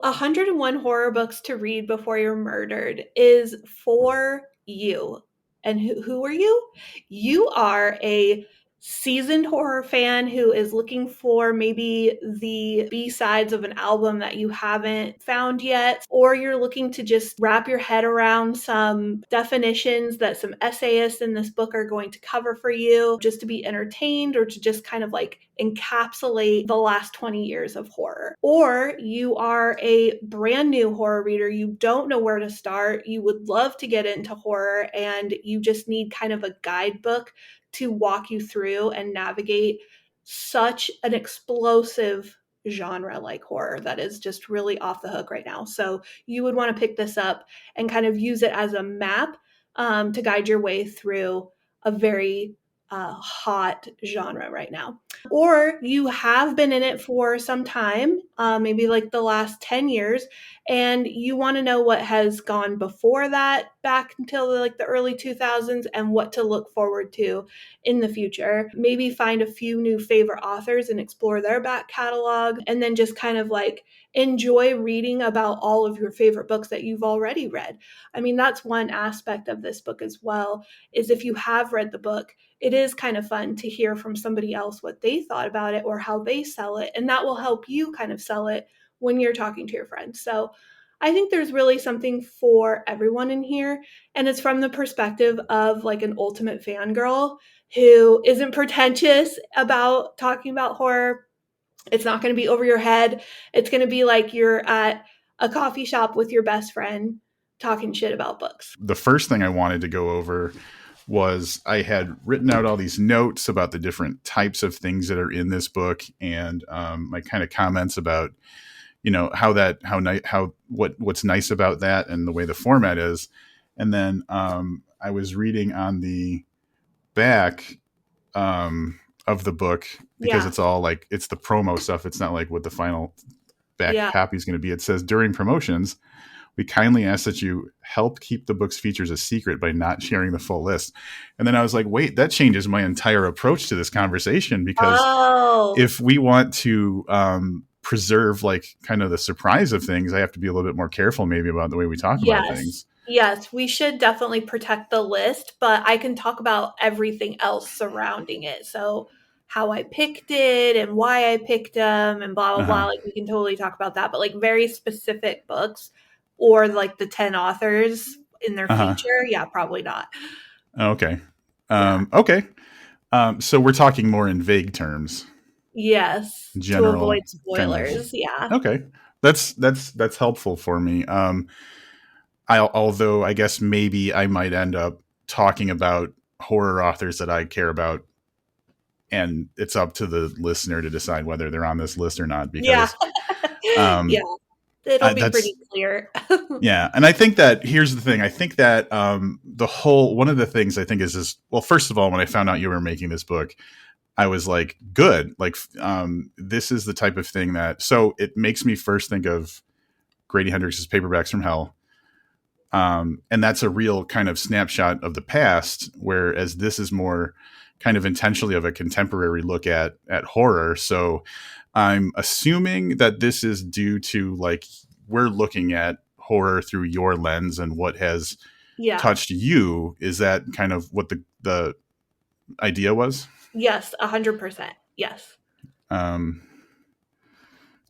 101 horror books to read before you're murdered is for you. And who are you? You are a seasoned horror fan who is looking for maybe the B-sides of an album that you haven't found yet, or you're looking to just wrap your head around some definitions that some essayists in this book are going to cover for you, just to be entertained or to just kind of like encapsulate the last 20 years of horror. Or you are a brand new horror reader, you don't know where to start, you would love to get into horror, and you just need kind of a guidebook to walk you through and navigate such an explosive genre like horror that is just really off the hook right now. So you would want to pick this up and kind of use it as a map to guide your way through a very hot genre right now. Or you have been in it for some time, maybe like the last 10 years, and you want to know what has gone before that, back until like the early 2000s, and what to look forward to in the future. Maybe find a few new favorite authors and explore their back catalog, and then just kind of like enjoy reading about all of your favorite books that you've already read. I mean, that's one aspect of this book as well, is if you have read the book, it is kind of fun to hear from somebody else what they thought about it or how they sell it. And that will help you kind of sell it when you're talking to your friends. So I think there's really something for everyone in here. And it's from the perspective of like an ultimate fangirl who isn't pretentious about talking about horror. It's not going to be over your head. It's going to be like you're at a coffee shop with your best friend talking shit about books. The first thing I wanted to go over was I had written out all these notes about the different types of things that are in this book, and my kind of comments about, what's nice about that and the way the format is. And then I was reading on the back of the book, because it's all like, it's the promo stuff. It's not like what the final back copy is going to be. It says, during promotions, we kindly ask that you help keep the book's features a secret by not sharing the full list. And then I was like, wait, that changes my entire approach to this conversation, because if we want to preserve like kind of the surprise of things, I have to be a little bit more careful maybe about the way we talk about things. Yes, we should definitely protect the list, but I can talk about everything else surrounding it. So how I picked it and why I picked them and blah, blah, blah. Like we can totally talk about that, but like very specific books or like the 10 authors in their feature. Yeah, probably not. Okay. Okay. So we're talking more in vague terms. Yes. General, to avoid spoilers. Kind of, yeah. Okay. That's helpful for me. Although I guess maybe I might end up talking about horror authors that I care about, and it's up to the listener to decide whether they're on this list or not, because it'll be pretty clear. Yeah. And I think that here's the thing. I think that one of the things I think is, well, first of all, when I found out you were making this book, I was like, good. Like, this is the type of thing so it makes me first think of Grady Hendrix's Paperbacks from Hell. And that's a real kind of snapshot of the past, whereas this is more kind of intentionally of a contemporary look at horror. So I'm assuming that this is due to like, we're looking at horror through your lens and what has touched you. Is that kind of what the idea was? Yes, 100%. Yes. And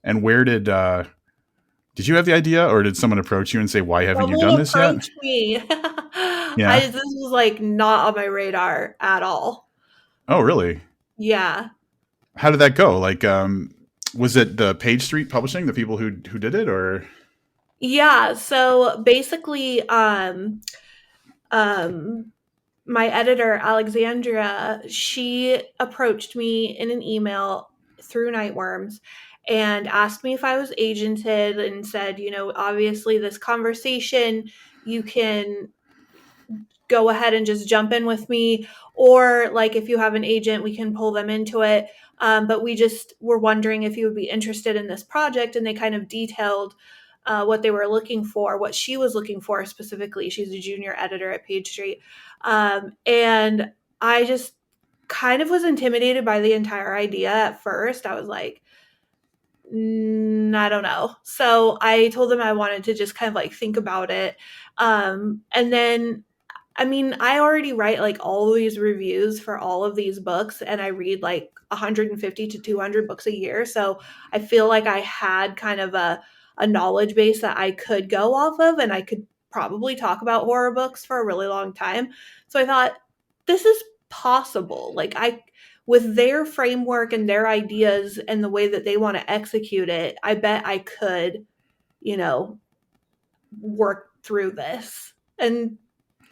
where did you have the idea, or did someone approach you and say, why haven't you done this yet? Me. This was like not on my radar at all. Oh, really? Yeah. How did that go? Like, was it the Page Street Publishing, the people who did it, or? Yeah. So basically, my editor, Alexandria, she approached me in an email through Nightworms and asked me if I was agented, and said, obviously this conversation, you can go ahead and just jump in with me, or like if you have an agent, we can pull them into it. But we just were wondering if you would be interested in this project. And they kind of detailed what they were looking for, what she was looking for specifically. She's a junior editor at Page Street. And I just kind of was intimidated by the entire idea at first. I was like, I don't know. So I told him I wanted to just kind of like think about it. And then, I mean, I already write like all these reviews for all of these books, and I read like 150 to 200 books a year. So I feel like I had kind of a knowledge base that I could go off of, and I could probably talk about horror books for a really long time. So I thought, this is possible. Like, with their framework and their ideas and the way that they want to execute it, I bet I could, you know, work through this. And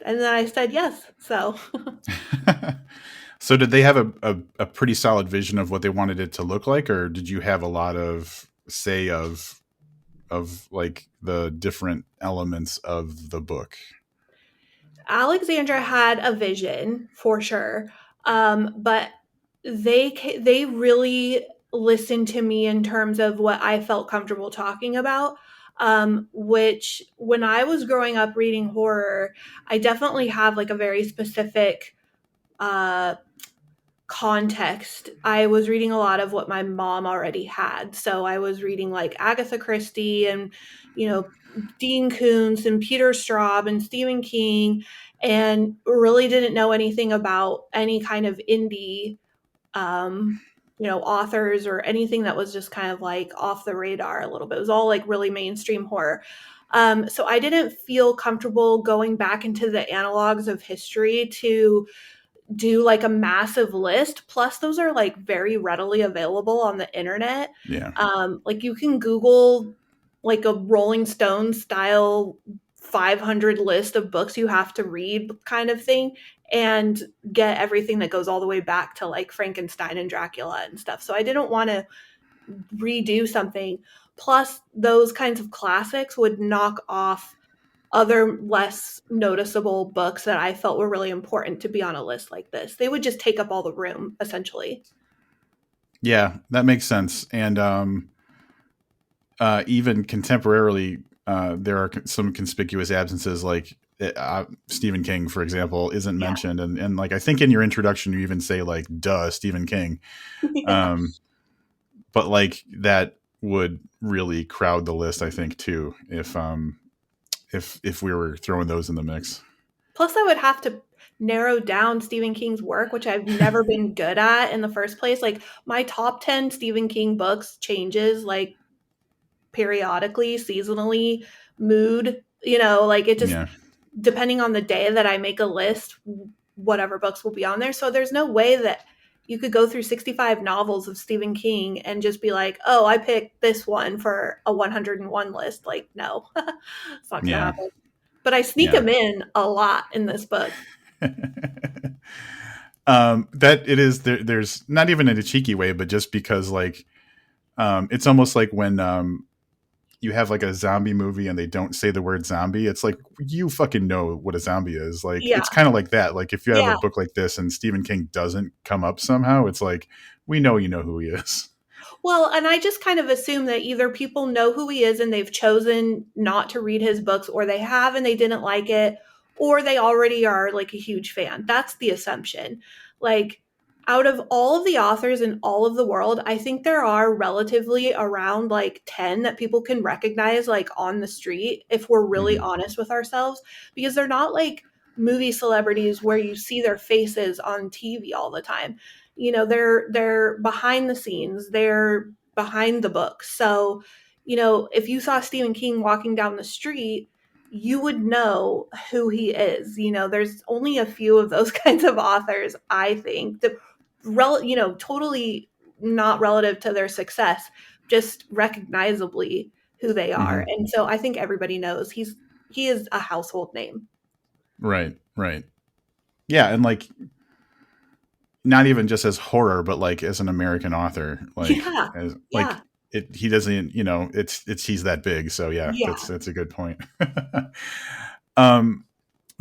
then I said yes. So So did they have a pretty solid vision of what they wanted it to look like, or did you have a lot of say of like the different elements of the book? Alexandra had a vision for sure, but they really listened to me in terms of what I felt comfortable talking about. Which, when I was growing up reading horror, I definitely have like a very specific uh, context. I was reading a lot of what my mom already had. So I was reading like Agatha Christie and, you know, Dean Koontz and Peter Straub and Stephen King, and really didn't know anything about any kind of indie, um, authors or anything that was just kind of like off the radar a little bit. It was all like really mainstream horror. So I didn't feel comfortable going back into the analogs of history to do like a massive list. Plus, those are like very readily available on the internet. Yeah. Like, you can Google like a Rolling Stone style 500 list of books you have to read kind of thing, and get everything that goes all the way back to like Frankenstein and Dracula and stuff. So I didn't want to redo something. Plus, those kinds of classics would knock off other less noticeable books that I felt were really important to be on a list like this. They would just take up all the room, essentially. Yeah, that makes sense. And even contemporarily, there are some conspicuous absences, like Stephen King, for example, isn't Yeah. mentioned. And like, I think in your introduction, you even say like, duh, Stephen King. Yeah. Um, but like that would really crowd the list, I think, too, if we were throwing those in the mix. Plus, I would have to narrow down Stephen King's work, which I've never been good at in the first place. Like, my top 10 Stephen King books changes like periodically, seasonally, mood, like it just, Yeah. depending on the day that I make a list, whatever books will be on there. So there's no way that you could go through 65 novels of Stephen King and just be like, oh, I picked this one for a 101 list. Like, no, it's not going to Yeah. happen. But I sneak Yeah. them in a lot in this book. That it is there's not even in a cheeky way, but just because like it's almost like when you have like a zombie movie and they don't say the word zombie, it's like, you fucking know what a zombie is. Like, Yeah. it's kind of like that. Like, if you have a Yeah. book like this and Stephen King doesn't come up somehow, it's like, we know you know who he is. Well, and I just kind of assume that either people know who he is and they've chosen not to read his books, or they have and they didn't like it, or they already are like a huge fan. That's the assumption. Like, out of all of the authors in all of the world, I think there are relatively around like 10 that people can recognize like on the street, if we're really Mm-hmm. honest with ourselves, because they're not like movie celebrities where you see their faces on TV all the time. They're behind the scenes, they're behind the books. So, if you saw Stephen King walking down the street, you would know who he is. There's only a few of those kinds of authors, I think, that totally not relative to their success, just recognizably who they are. Mm-hmm. And so I think everybody knows he is a household name. Right. Right. Yeah. And like, not even just as horror, but like as an American author, like Yeah. as like Yeah. he doesn't, he's that big. So yeah, Yeah. that's a good point. um,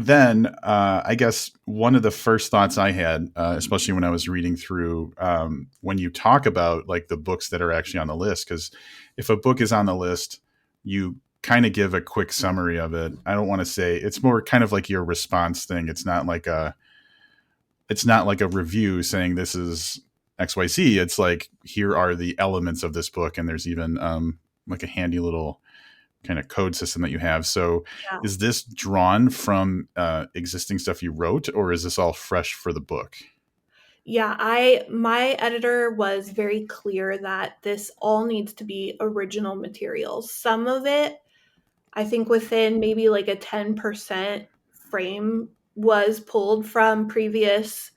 then I guess one of the first thoughts I had, especially when I was reading through, when you talk about like the books that are actually on the list, because if a book is on the list, you kind of give a quick summary of it. I don't want to say, it's more kind of like your response thing. It's not like a review saying this is XYZ. It's like, here are the elements of this book. And there's even like a handy little kind of code system that you have. So Yeah. is this drawn from existing stuff you wrote, or is this all fresh for the book? Yeah, I my editor was very clear that this all needs to be original materials. Some of it, I think within maybe like a 10% frame was pulled from previous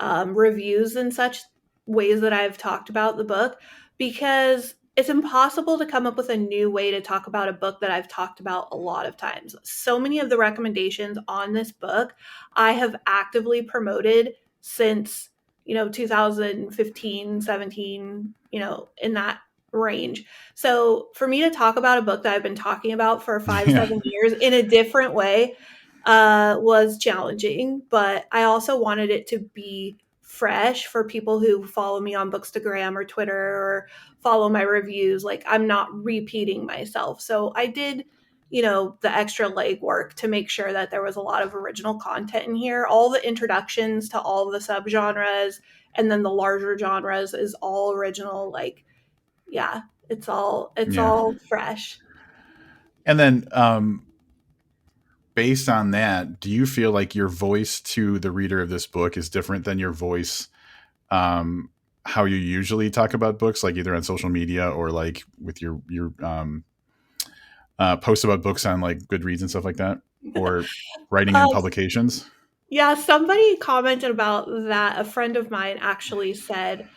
reviews and such ways that I've talked about the book, because it's impossible to come up with a new way to talk about a book that I've talked about a lot of times. So many of the recommendations on this book I have actively promoted since, 2015, 17, in that range. So for me to talk about a book that I've been talking about for five, Yeah. 7 years in a different way was challenging, but I also wanted it to be fresh for people who follow me on Bookstagram or Twitter or follow my reviews. Like, I'm not repeating myself. So I did, the extra legwork to make sure that there was a lot of original content in here. All the introductions to all the subgenres and then the larger genres is all original. Like, yeah, it's Yeah. all fresh. And then based on that, do you feel like your voice to the reader of this book is different than your voice, um, how you usually talk about books, like either on social media or like with your posts about books on like Goodreads and stuff like that, or writing in Uh, publications? Yeah, somebody commented about that. A friend of mine actually said,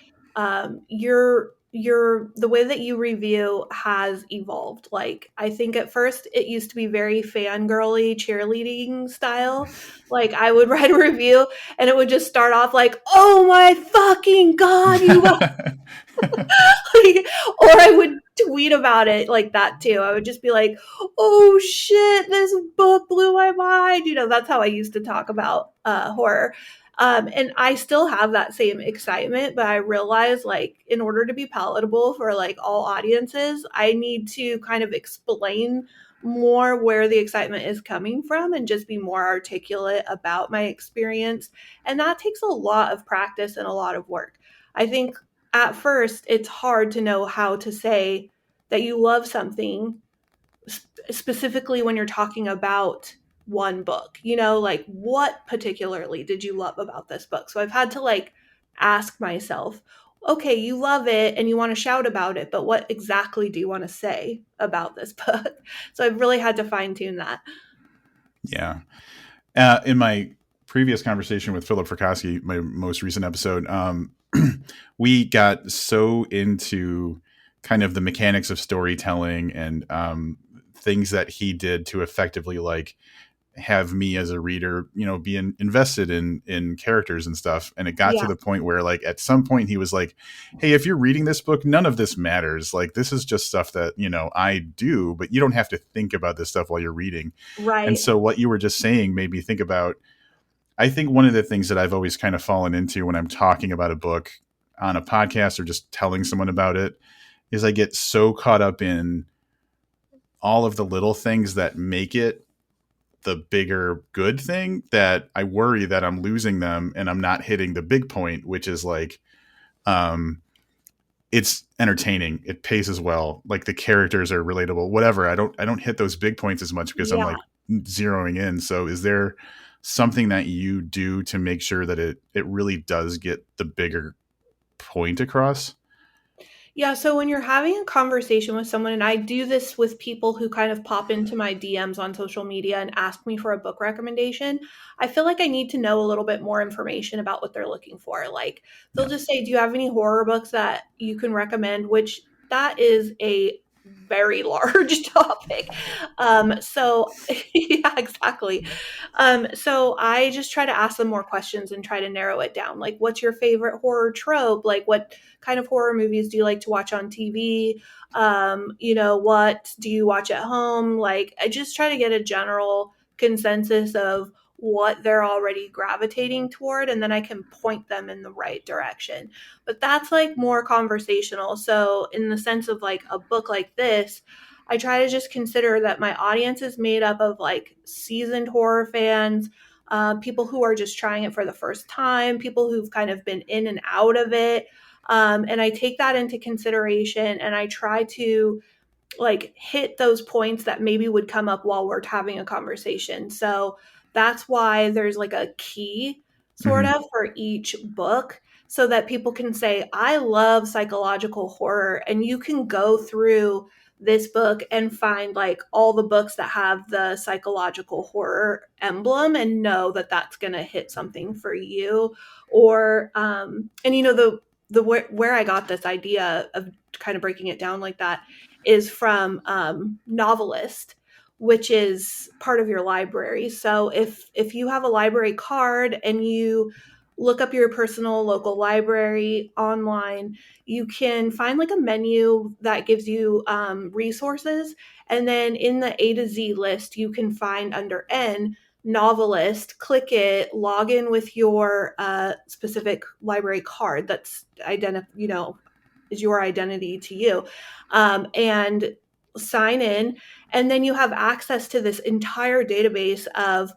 your the way that you review has evolved. Like, I think at first it used to be very fangirly cheerleading style. Like, I would write a review and it would just start off like, "Oh my fucking god, you like, or I would tweet about it like that too. I would just be like, "Oh shit, this book blew my mind." That's how I used to talk about horror. And I still have that same excitement, but I realize, like, in order to be palatable for like all audiences, I need to kind of explain more where the excitement is coming from and just be more articulate about my experience. And that takes a lot of practice and a lot of work. I think at first it's hard to know how to say that you love something, specifically when you're talking about one book. Like, what particularly did you love about this book? So I've had to, like, ask myself, okay, you love it and you want to shout about it, but what exactly do you want to say about this book? So I've really had to fine tune that. Yeah. In my previous conversation with Philip Frakowski, my most recent episode, we got so into kind of the mechanics of storytelling and things that he did to effectively like have me as a reader, be invested in characters and stuff. And it got to Yeah, the point where, like, at some point he was like, "Hey, if you're reading this book, none of this matters. Like, this is just stuff that I do, but you don't have to think about this stuff while you're reading." And right. so what you were just saying made me think about, I think one of the things that I've always kind of fallen into when I'm talking about a book on a podcast or just telling someone about it is I get so caught up in all of the little things that make it the bigger good thing that I worry that I'm losing them and I'm not hitting the big point, which is like, um, it's entertaining. It paces well. Like, the characters are relatable, whatever. I don't hit those big points as much because I'm Yeah. like zeroing in. So is there something that you do to make sure that it really does get the bigger point across? Yeah, so when you're having a conversation with someone, and I do this with people who kind of pop into my DMs on social media and ask me for a book recommendation, I feel like I need to know a little bit more information about what they're looking for. Like, they'll Yeah. just say, "Do you have any horror books that you can recommend?" Which, that is a very large topic. So yeah, exactly. So I just try to ask them more questions and try to narrow it down. Like, what's your favorite horror trope? Like, what kind of horror movies do you like to watch on TV? What do you watch at home? Like, I just try to get a general consensus of what they're already gravitating toward, and then I can point them in the right direction. But that's like more conversational. So, in the sense of like a book like this, I try to just consider that my audience is made up of like seasoned horror fans, people who are just trying it for the first time, people who've kind of been in and out of it. And I take that into consideration, and I try to like hit those points that maybe would come up while we're having a conversation. So that's why there's like a key sort Mm-hmm. of for each book, so that people can say, I love psychological horror. And you can go through this book and find like all the books that have the psychological horror emblem and know that that's going to hit something for you. Or, and you know, the where I got this idea of kind of breaking it down like that is from Novelist, which is part of your library. So if you have a library card and you look up your personal local library online, you can find like a menu that gives you resources, and then in the A to Z list, you can find under N Novelist, click it, log in with your specific library card that's is your identity to you, and sign in. And then you have access to this entire database of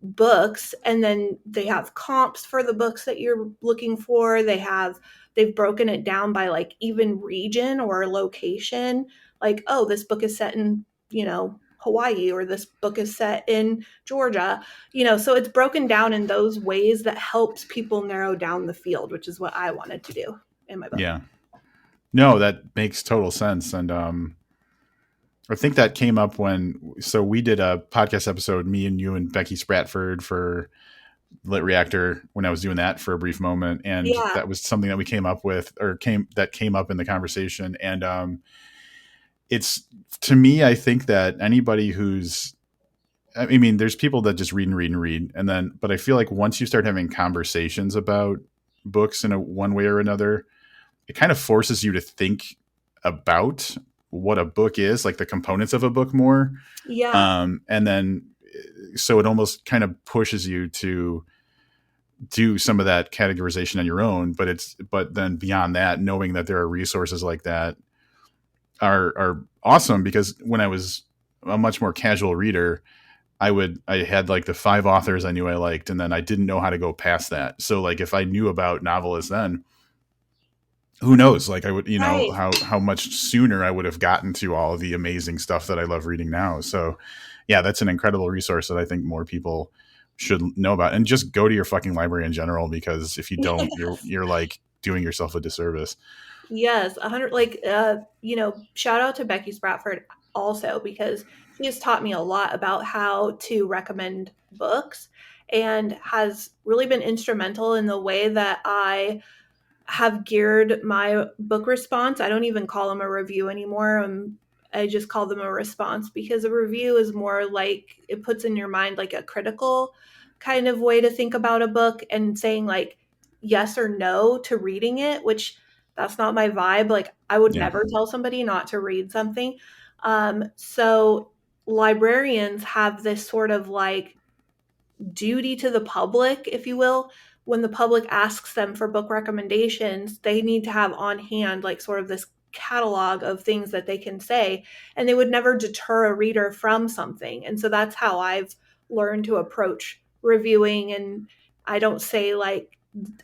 books, and then they have comps for the books that you're looking for. They've broken it down by like even region or location, like, oh, this book is set in, Hawaii, or this book is set in Georgia. So it's broken down in those ways that helps people narrow down the field, which is what I wanted to do in my book. Yeah. No, that makes total sense. And I think that came up so we did a podcast episode, me and you and Becky Spratford for Lit Reactor, when I was doing that for a brief moment. And Yeah. that was something that we came up with, or came up in the conversation. And it's, to me, I think that anybody I mean, there's people that just read and read and read. And then, but I feel like once you start having conversations about books in one way or another, it kind of forces you to think about what a book is, like the components of a book more. Yeah. And then, so it almost kind of pushes you to do some of that categorization on your own. But then beyond that, knowing that there are resources like that are awesome, because when I was a much more casual reader, I had like the 5 authors I knew I liked, and then I didn't know how to go past that. So like if I knew about novelists then, who knows, like I would, Right. how much sooner I would have gotten to all of the amazing stuff that I love reading now. So yeah, that's an incredible resource that I think more people should know about, and just go to your fucking library in general, because if you don't, you're like doing yourself a disservice. Yes, 100. Like, shout out to Becky Spratford also, because she has taught me a lot about how to recommend books, and has really been instrumental in the way that I have geared my book response. I don't even call them a review anymore. I just call them a response, because a review is more like it puts in your mind like a critical kind of way to think about a book, and saying like yes or no to reading it, which that's not my vibe. Like, I would Yeah. never tell somebody not to read something. So librarians have this sort of like duty to the public, if you will. When the public asks them for book recommendations, they need to have on hand like sort of this catalog of things that they can say, and they would never deter a reader from something. And so that's how I've learned to approach reviewing. And I don't say like,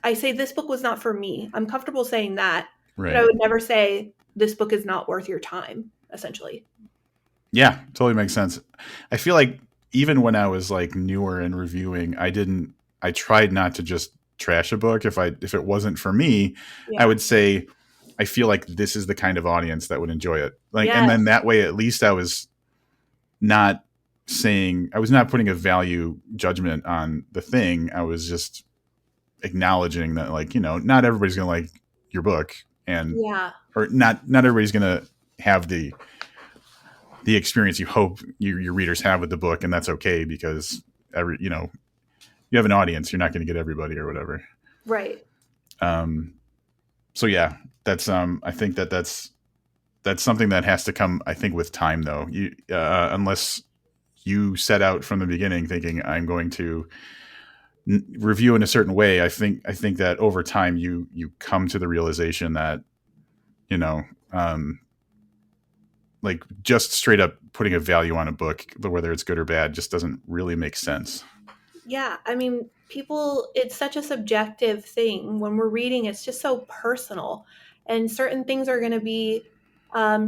I say this book was not for me. I'm comfortable saying that, but I Right. would never say this book is not worth your time, essentially. Yeah, totally makes sense. I feel like even when I was like newer in reviewing, I tried not to just trash a book. If it wasn't for me, I Yeah. would say I feel like this is the kind of audience that would enjoy it. Like, and then Yes. that way at least I was not I was not putting a value judgment on the thing. I was just acknowledging that, like, not everybody's going to like your book, and Yeah. or not everybody's going to have the experience you hope your readers have with the book, and that's okay, because you have an audience. You're not going to get everybody or whatever. Right. Um, so yeah, that's I think that's something that has to come, I think, with time, though. Unless you set out from the beginning thinking I'm going to review in a certain way, I think that over time you come to the realization that you know um, like just straight up putting a value on a book, whether it's good or bad, just doesn't really make sense. Yeah, I mean, people, it's such a subjective thing. When we're reading, it's just so personal. And certain things are going to be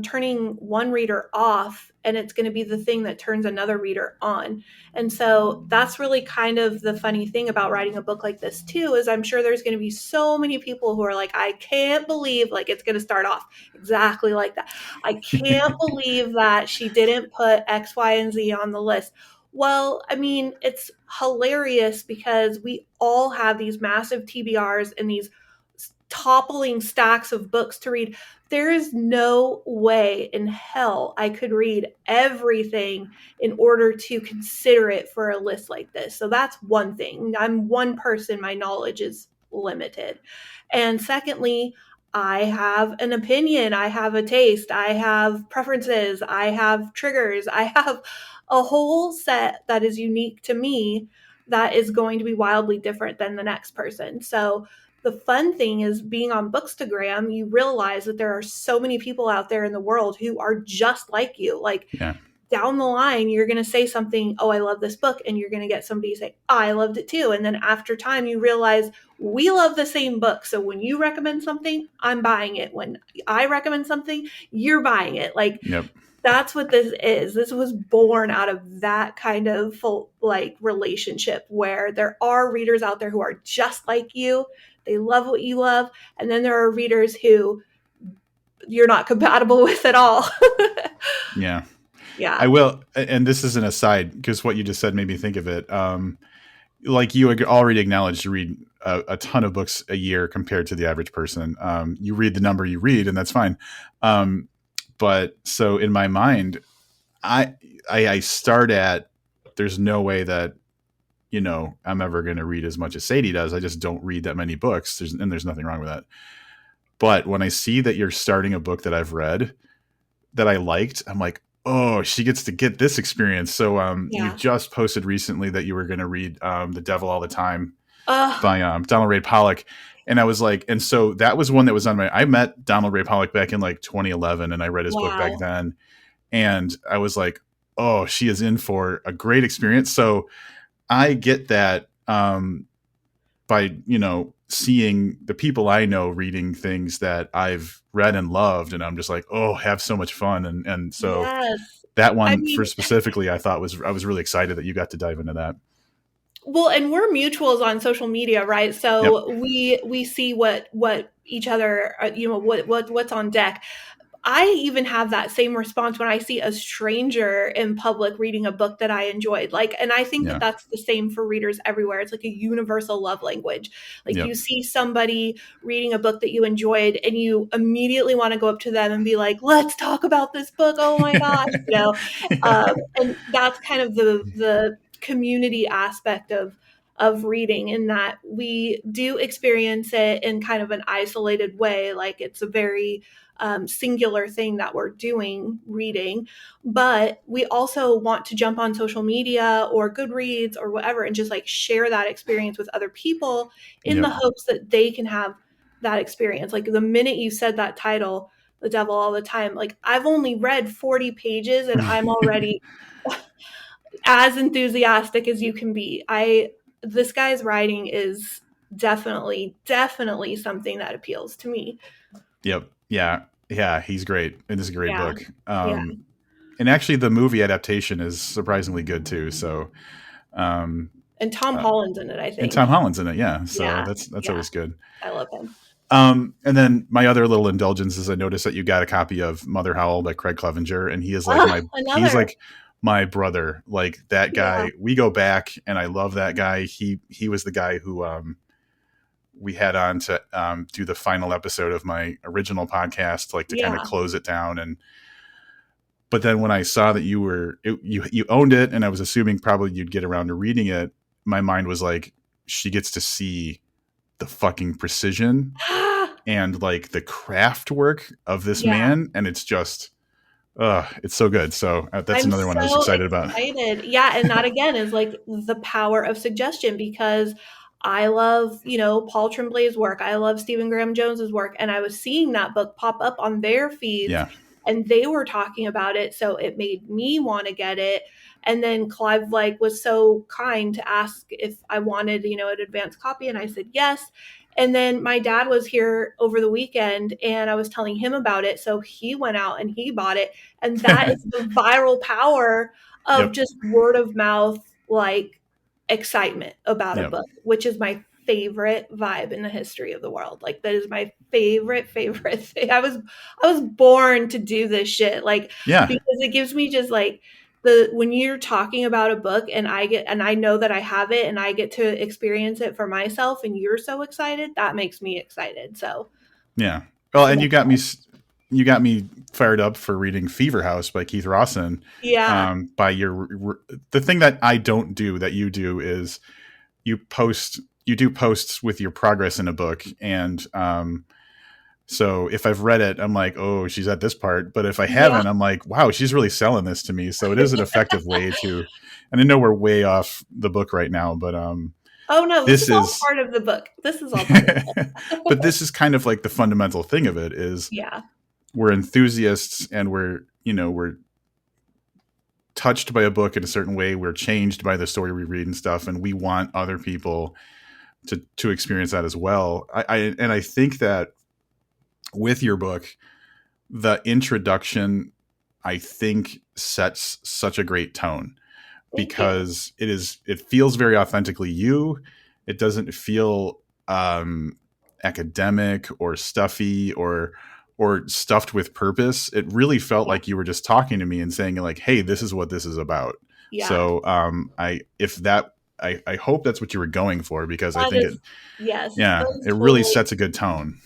turning one reader off, and it's going to be the thing that turns another reader on. And so that's really kind of the funny thing about writing a book like this, too, is I'm sure there's going to be so many people who are like, I can't believe like it's going to start off exactly like that. I can't believe that she didn't put X, Y, and Z on the list. Well, I mean, it's hilarious because we all have these massive TBRs and these toppling stacks of books to read. There is no way in hell I could read everything in order to consider it for a list like this. So that's one thing. I'm one person, my knowledge is limited. And secondly, I have an opinion, I have a taste, I have preferences, I have triggers, I have a whole set that is unique to me that is going to be wildly different than the next person. So the fun thing is being on Bookstagram, you realize that there are so many people out there in the world who are just like you. Like Yeah. down the line, you're going to say something, oh, I love this book. And you're going to get somebody to say, oh, I loved it too. And then after time, you realize we love the same book. So when you recommend something, I'm buying it. When I recommend something, you're buying it. Like Yep. that's what this is. This was born out of that kind of like relationship where there are readers out there who are just like you. They love what you love. And then there are readers who you're not compatible with at all. Yeah. I Yeah. will, and this is an aside because what you just said made me think of it. Like you already acknowledged, you read a ton of books a year compared to the average person. You read the number you read, and that's fine. But so in my mind, I I start at there's no way that I'm ever going to read as much as Sadie does. I just don't read that many books. There's nothing wrong with that. But when I see that you're starting a book that I've read that I liked, I'm like, oh, she gets to get this experience. So you Yeah. just posted recently that you were going to read The Devil All the Time Uh, by Donald Ray Pollock. And I was like, and so that was one that was on my, I met Donald Ray Pollock back in like 2011 and I read his book back wow. then. And I was like, oh, she is in for a great experience. So I get that by, seeing the people I know reading things that I've read and loved. And I'm just like, oh, have so much fun. And so Yes. that I one for mean, specifically, I was really excited that you got to dive into that. well, and we're mutuals on social media, right? Yep. So we see what each other, what's on deck. I even have that same response when I see a stranger in public reading a book that I enjoyed. Like, and I think that Yeah. that's the same for readers everywhere. It's like a universal love language. Like, you Yep. see somebody reading a book that you enjoyed, and you immediately want to go up to them and be like, "Let's talk about this book. Oh my gosh!" And that's kind of the community aspect of reading, in that we do experience it in kind of an isolated way. Like it's a very singular thing that we're doing reading, but we also want to jump on social media or Goodreads or whatever and just like share that experience with other people in the Yep. hopes that they can have that experience. Like the minute you said that title, The Devil All the Time, like I've only read 40 pages and I'm already as enthusiastic as you can be. This guy's writing is definitely something that appeals to me. Yep. Yeah. Yeah. He's great. And it's a great Yeah. book. Yeah. And actually the movie adaptation is surprisingly good too. So, um, And Tom uh, Holland's in it, I and Tom think. Holland's in it. Yeah. So Yeah. that's Yeah. always good. I love him. And then my other little indulgence is I noticed that you got a copy of Mother Howell by Craig Clevenger, and he's Another. like my brother. Like that Yeah. guy, we go back, and I love that guy. He was the guy who we had on to do the final episode of my original podcast, like to kind of Yeah. close it down. And but then when I saw that you owned it, and I was assuming probably you'd get around to reading it, my mind was like, she gets to see the fucking precision and like the craft work of this Yeah. man, and it's just it's so good. So that's I'm another one I was so excited about. excited. Yeah, and that again is like the power of suggestion, because I love, Paul Tremblay's work. I love Stephen Graham Jones's work, and I was seeing that book pop up on their feeds, Yeah. and they were talking about it, so it made me want to get it. And then Clive like was so kind to ask if I wanted, an advanced copy, and I said yes. And then my dad was here over the weekend and I was telling him about it, so he went out and he bought it. And that is the viral power of Yep. just word of mouth, like excitement about a Yep. book, which is my favorite vibe in the history of the world. Like that is my favorite thing. I was born to do this shit. Like Yeah. because it gives me just like the when you're talking about a book and I know that I have it and I get to experience it for myself and you're so excited, that makes me excited. So Yeah. Well, and yeah. you got me fired up for reading Fever House by Keith Rawson. Yeah. By the thing that I don't do that you do is you do posts with your progress in a book, and so if I've read it, I'm like, oh, she's at this part. But if I Yeah. haven't, I'm like, wow, she's really selling this to me. So it is an effective way to. And I know we're way off the book right now, but Oh no, this this is all is part of the book. This is all part of the but book. this is kind of like the fundamental thing of it is Yeah. we're enthusiasts and we're touched by a book in a certain way, we're changed by the story we read and stuff, and we want other people to experience that as well. I think that with your book, the introduction I think sets such a great tone Thank you. because it feels very authentically you. It doesn't feel academic or stuffy or stuffed with purpose. It really felt Yeah. like you were just talking to me and saying like, "Hey, this is what this is about." Yeah. So I hope that's what you were going for because I That think is, yes, yeah, that is it really totally, sets a good tone.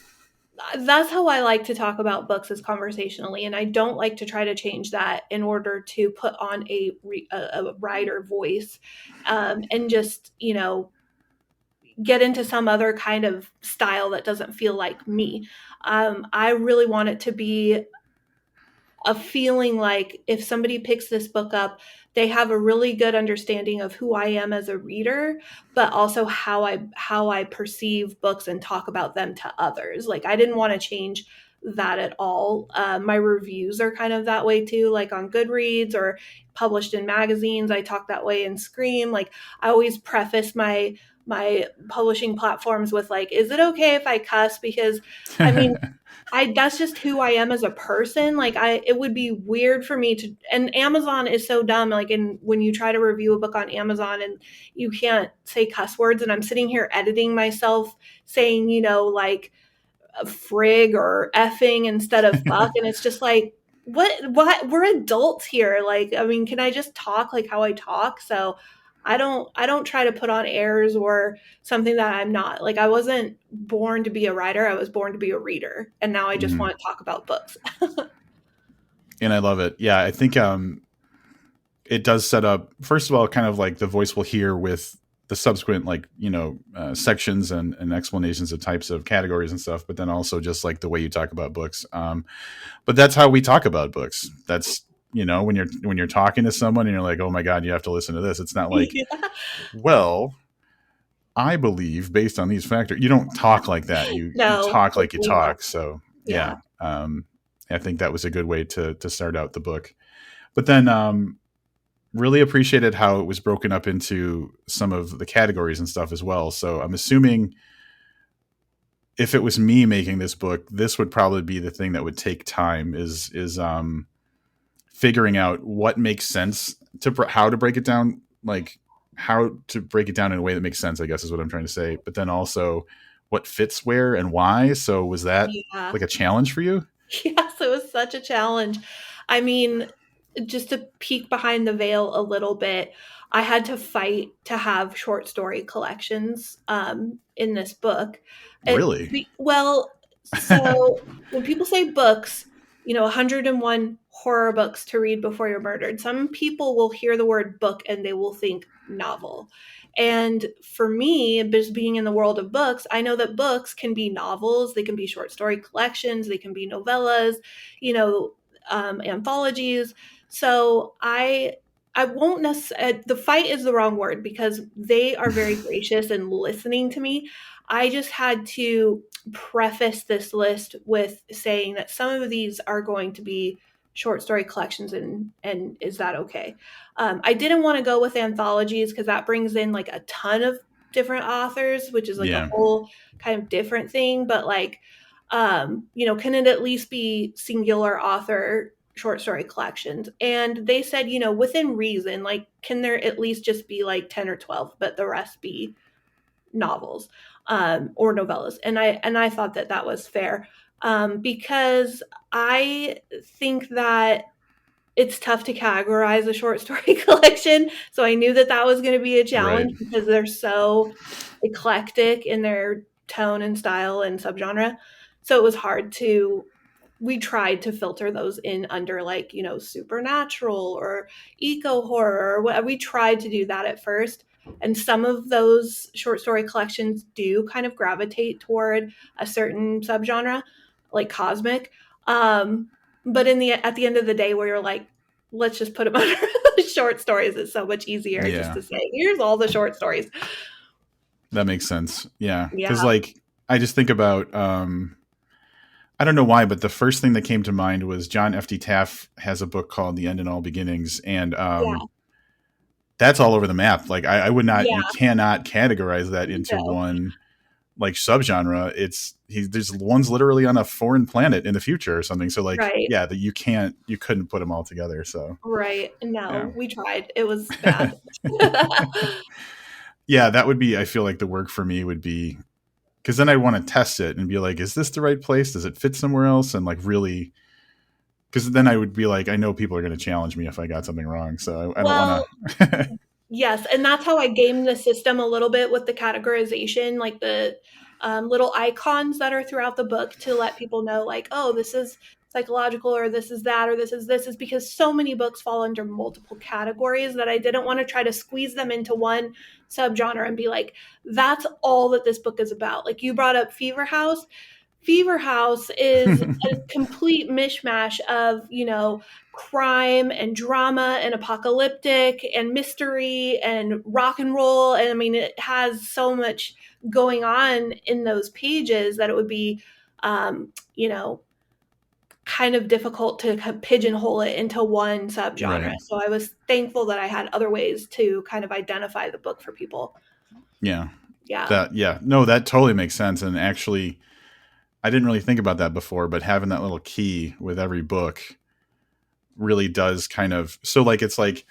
that's how I like to talk about books, is conversationally, and I don't like to try to change that in order to put on a writer voice, and just, get into some other kind of style that doesn't feel like me. I really want it to be a feeling like if somebody picks this book up, they have a really good understanding of who I am as a reader, but also how I perceive books and talk about them to others. Like I didn't want to change that at all. My reviews are kind of that way too, like on Goodreads or published in magazines. I talk that way in Scream. Like I always preface my publishing platforms with like, is it okay if I cuss? Because I mean, I that's just who I am as a person. Like it would be weird for me to, and Amazon is so dumb. Like and when you try to review a book on Amazon and you can't say cuss words, and I'm sitting here editing myself saying, like frig or effing instead of fuck, and it's just like what we're adults here. Like I mean, can I just talk like how I talk? So I don't try to put on airs or something that I'm not. Like I wasn't born to be a writer, I was born to be a reader, and now I just Mhm. want to talk about books. And I love it. Yeah, I think it does set up first of all kind of like the voice will hear with the subsequent like sections and explanations of types of categories and stuff, but then also just like the way you talk about books. But that's how we talk about books. That's when you're talking to someone and you're like, oh my god, you have to listen to this. It's not like, Yeah. well, I believe based on these factors. You don't talk like that. You No, talk like you hopefully not. talk. So Yeah. yeah, I think that was a good way to start out the book. But then really appreciated how it was broken up into some of the categories and stuff as well. So I'm assuming if it was me making this book, this would probably be the thing that would take time is figuring out what makes sense to how to break it down, like how to break it down in a way that makes sense, I guess is what I'm trying to say. But then also what fits where and why. So was that Yeah. like a challenge for you? Yes, it was such a challenge. I mean, just to peek behind the veil a little bit, I had to fight to have short story collections in this book. Really? Well, so when people say books, 101 horror books to read before you're murdered, some people will hear the word book and they will think novel. And for me, just being in the world of books, I know that books can be novels, they can be short story collections, they can be novellas, you know, anthologies. So I won't necessarily, the fight is the wrong word because they are very gracious and listening to me. I just had to preface this list with saying that some of these are going to be short story collections, and is that okay? I didn't want to go with anthologies because that brings in like a ton of different authors, which is like a Yeah. whole kind of different thing. But like, can it at least be singular author short story collections? And they said, within reason, like, can there at least just be like 10 or 12, but the rest be novels, or novellas? And I thought that that was fair, because I think that it's tough to categorize a short story collection. So I knew that that was going to be a Right. challenge because they're so eclectic in their tone and style and subgenre. So it was hard to, we tried to filter those in under like, supernatural or eco horror or what. We tried to do that at first. And some of those short story collections do kind of gravitate toward a certain subgenre, like cosmic. But at the end of the day, where you're like, let's just put them under short stories. It's so much easier just Yeah. to say, here's all the short stories. That makes sense. Yeah. Because, Yeah. like, I just think about, I don't know why, but the first thing that came to mind was John F. D. Taft has a book called The End in All Beginnings. And Yeah. that's all over the map. Like, I would not, you Yeah. cannot categorize that into No. one like subgenre. There's one's literally on a foreign planet in the future or something. So, like, Right. yeah, that you couldn't put them all together. So, Right. yeah. No, we tried. It was bad. Yeah, that would be, I feel like the work for me would be, because then I want to test it and be like, is this the right place? Does it fit somewhere else? And like really, because then I would be like, I know people are going to challenge me if I got something wrong. So I don't want Well, to. yes, and that's how I game the system a little bit with the categorization, like the little icons that are throughout the book to let people know, like, oh, this is psychological, or this is that, or this is because so many books fall under multiple categories that I didn't want to try to squeeze them into one subgenre and be like, that's all that this book is about. Like you brought up Fever House. Fever House is a complete mishmash of, crime and drama and apocalyptic and mystery and rock and roll. And I mean, it has so much going on in those pages that it would be, um, you know, kind of difficult to pigeonhole it into one subgenre. Right. So I was thankful that I had other ways to kind of identify the book for people. Yeah. Yeah. Yeah. No, that totally makes sense. And actually, I didn't really think about that before, but having that little key with every book really does kind of, so like, it's like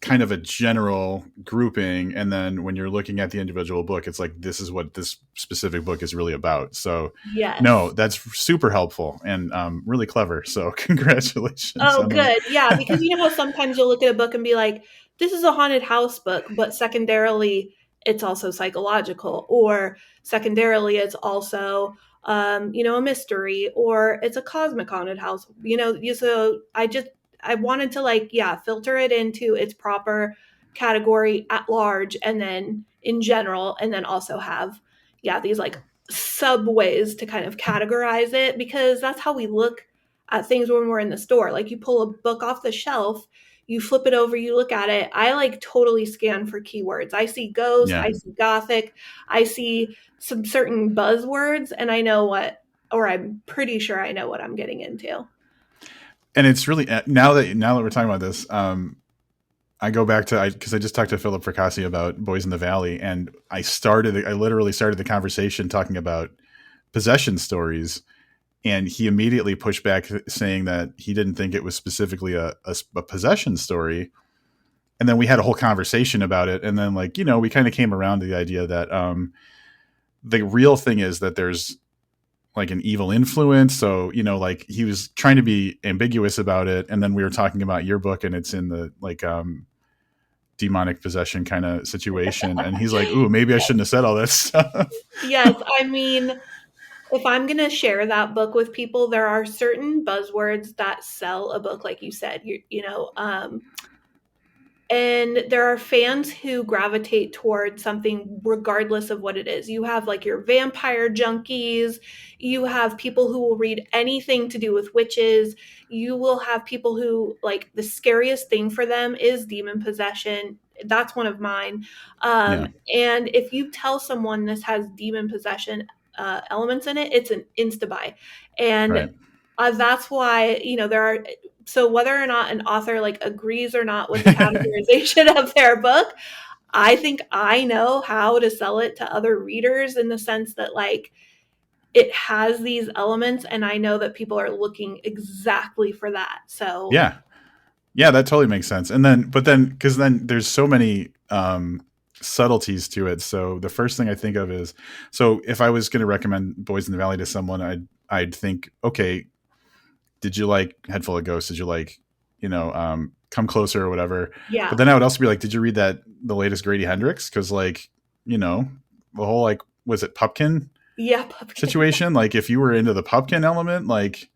kind of a general grouping. And then when you're looking at the individual book, it's like, this is what this specific book is really about. So no, Yes. that's super helpful and really clever. So congratulations Oh, on that. good. Yeah, because you know how sometimes you'll look at a book and be like, this is a haunted house book, but secondarily, it's also psychological, or secondarily, it's also, a mystery, or it's a cosmic haunted house. So I wanted to like, yeah, filter it into its proper category at large, and then in general, and then also have, yeah, these like subways to kind of categorize it, because that's how we look at things when we're in the store. Like you pull a book off the shelf, you flip it over, you look at it. I like totally scan for keywords. I see ghost, Yeah. I see gothic, I see some certain buzzwords, and I know what, or I'm pretty sure I know what I'm getting into. And it's really, now that we're talking about this, I go back to, because I just talked to Philip Fracassi about Boys in the Valley, and I literally started the conversation talking about possession stories, and he immediately pushed back, saying that he didn't think it was specifically a possession story. And then we had a whole conversation about it, and then like we kind of came around to the idea that the real thing is that there's like an evil influence. So like he was trying to be ambiguous about it, and then we were talking about your book, and it's in the like demonic possession kind of situation, and he's like, ooh, maybe I shouldn't have said all that stuff. Yes, I mean, if I'm going to share that book with people, there are certain buzzwords that sell a book, like you said. And there are fans who gravitate towards something regardless of what it is. You have like your vampire junkies, you have people who will read anything to do with witches, you will have people who like the scariest thing for them is demon possession. That's one of mine. Yeah. And if you tell someone this has demon possession elements in it, it's an insta buy. And Right. That's why, there are, so whether or not an author like agrees or not with the categorization of their book, I think I know how to sell it to other readers in the sense that like it has these elements and I know that people are looking exactly for that. So Yeah. Yeah, that totally makes sense. And then, but then, because then there's so many subtleties to it. So the first thing I think of is, so if I was going to recommend Boys in the Valley to someone, I'd think, okay, did you like Head Full of Ghosts? Did you like, Come Closer or whatever? But yeah. then I would also be like, did you read the latest Grady Hendrix? Because like, the whole like, was it Pupkin Yeah, pumpkin. situation? Like, if you were into the Pupkin element, like,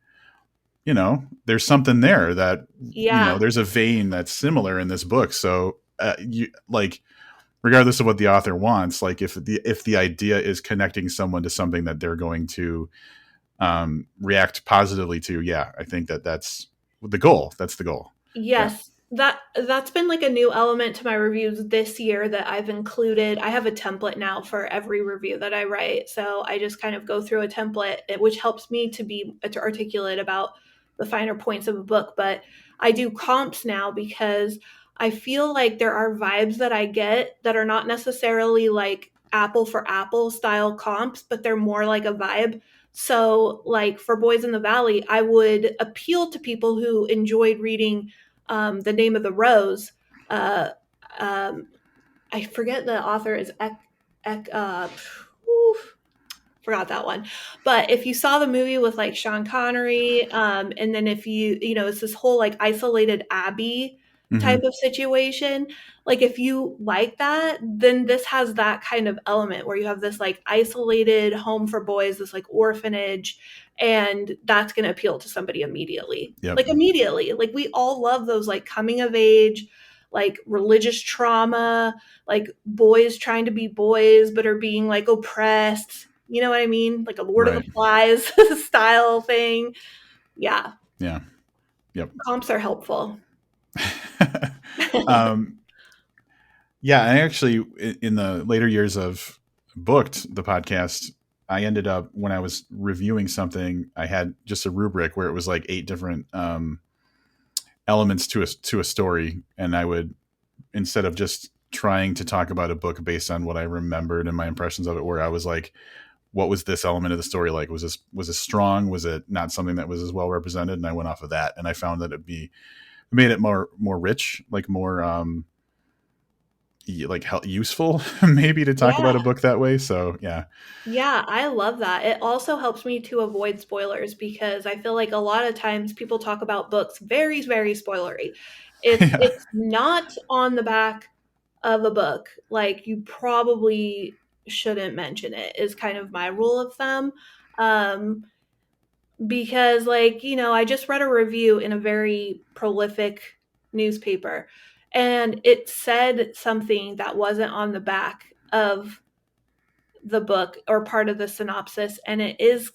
there's something there that, Yeah. there's a vein that's similar in this book. So, you like, regardless of what the author wants, like if the idea is connecting someone to something that they're going to react positively to, yeah, I think that's the goal. That's the goal. Yeah. Yes, that's been like a new element to my reviews this year that I've included. I have a template now for every review that I write. So I just kind of go through a template, which helps me to be to articulate about the finer points of a book. But I do comps now because I feel like there are vibes that I get that are not necessarily like apple for apple style comps, but they're more like a vibe. So, like for Boys in the Valley, I would appeal to people who enjoyed reading The Name of the Rose. Uh, um, I forget the author is oof, forgot that one. But if you saw the movie with like Sean Connery, and then if it's this whole like isolated abbey type Hmm. of situation. Like if you like that, then this has that kind of element where you have this like isolated home for boys, this like orphanage, and that's going to appeal to somebody immediately. Yep. Like immediately. Like we all love those like coming of age, like religious trauma, like boys trying to be boys but are being like oppressed. You know what I mean? Like a Lord of the Right. Flies style thing. Yeah, Yeah. Yep. comps are helpful. um, yeah. I actually, in the later years of Booked, the podcast, I ended up, when I was reviewing something, I had just a rubric where it was like 8 different elements to a story, and I would, instead of just trying to talk about a book based on what I remembered and my impressions of it, where I was like, what was this element of the story like? Was this strong? Was it not something that was as well represented? And I went off of that, and I found that it made it more rich, like more like useful, maybe, to talk about Yeah. a book that way. So yeah. Yeah, I love that. It also helps me to avoid spoilers because I feel like a lot of times people talk about books very, very spoilery. If Yeah. it's not on the back of a book, like you probably shouldn't mention it, is kind of my rule of thumb. Um, because like I just read a review in a very prolific newspaper and it said something that wasn't on the back of the book or part of the synopsis, and it is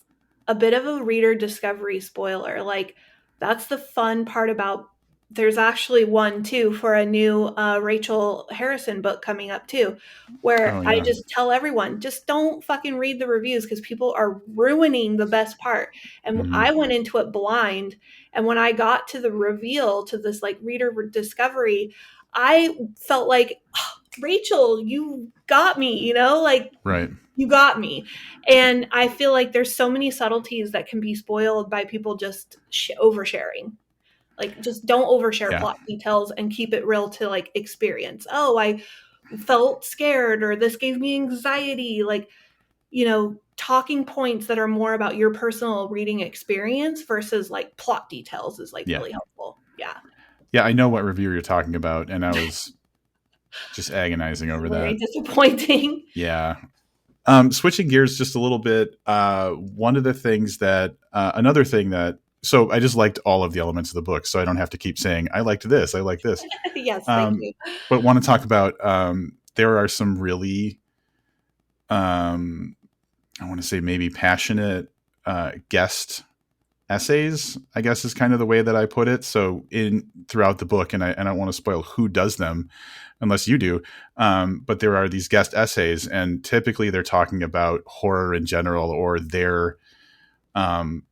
a bit of a reader discovery spoiler. Like that's the fun part about, there's actually one too for a new Rachel Harrison book coming up too, where Oh I yeah. just tell everyone just don't fucking read the reviews because people are ruining the best part. And I Hmm. went into it blind, and when I got to the reveal, to this like reader discovery, I felt like, oh, Rachel, you got me, like Right. you got me. And I feel like there's so many subtleties that can be spoiled by people just oversharing. Like, just don't overshare Yeah. plot details and keep it real to like experience. Oh, I felt scared, or this gave me anxiety. Like, talking points that are more about your personal reading experience versus like plot details is like Yeah. really helpful. Yeah. Yeah. I know what review you're talking about, and I was just agonizing over Very that. disappointing. Yeah. Switching gears just a little bit. One of the things that, another thing that, so I just liked all of the elements of the book, so I don't have to keep saying I liked this, I like this. Yes, thank Um, you. but want to talk about, there are some really, um, I want to say maybe passionate guest essays, I guess, is kind of the way that I put it. So in throughout the book, and I don't want to spoil who does them unless you do. But there are these guest essays, and typically they're talking about horror in general or their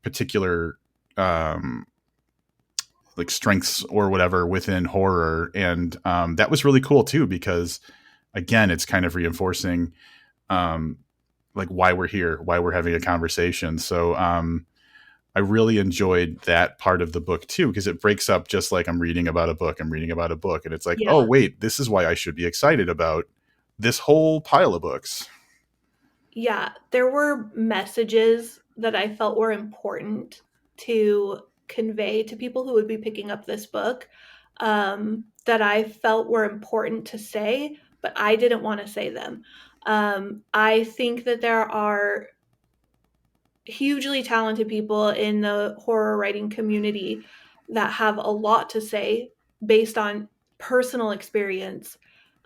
particular like strengths or whatever within horror, and that was really cool too, because again, it's kind of reinforcing um, like why we're here, why we're having a conversation. So I really enjoyed that part of the book too, because it breaks up just like I'm reading about a book, I'm reading about a book, and it's like, Yeah. oh wait, this is why I should be excited about this whole pile of books. Yeah, there were messages that I felt were important to convey to people who would be picking up this book, that I felt were important to say, but I didn't want to say them. I think that there are hugely talented people in the horror writing community that have a lot to say based on personal experience,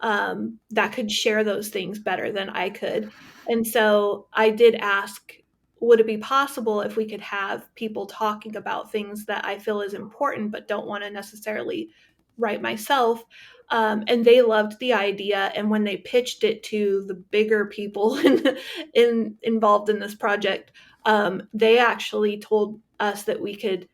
that could share those things better than I could. And so I did ask, would it be possible if we could have people talking about things that I feel is important but don't want to necessarily write myself? And they loved the idea. And when they pitched it to the bigger people involved in this project, they actually told us that we could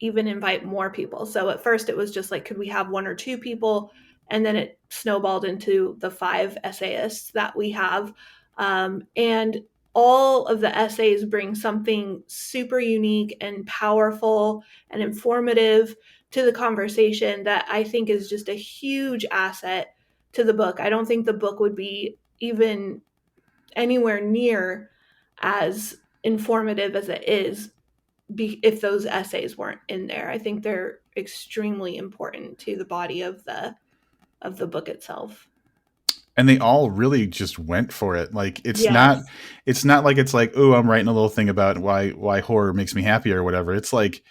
even invite more people. So at first it was just like, could we have one or two people? And then it snowballed into the 5 essayists that we have. And all of the essays bring something super unique and powerful and informative to the conversation that I think is just a huge asset to the book. I don't think the book would be even anywhere near as informative as it is if those essays weren't in there. I think they're extremely important to the body of the book itself. And they all really just went for it. Like Yes. it's not like it's like, oh, I'm writing a little thing about why horror makes me happy or whatever. It's like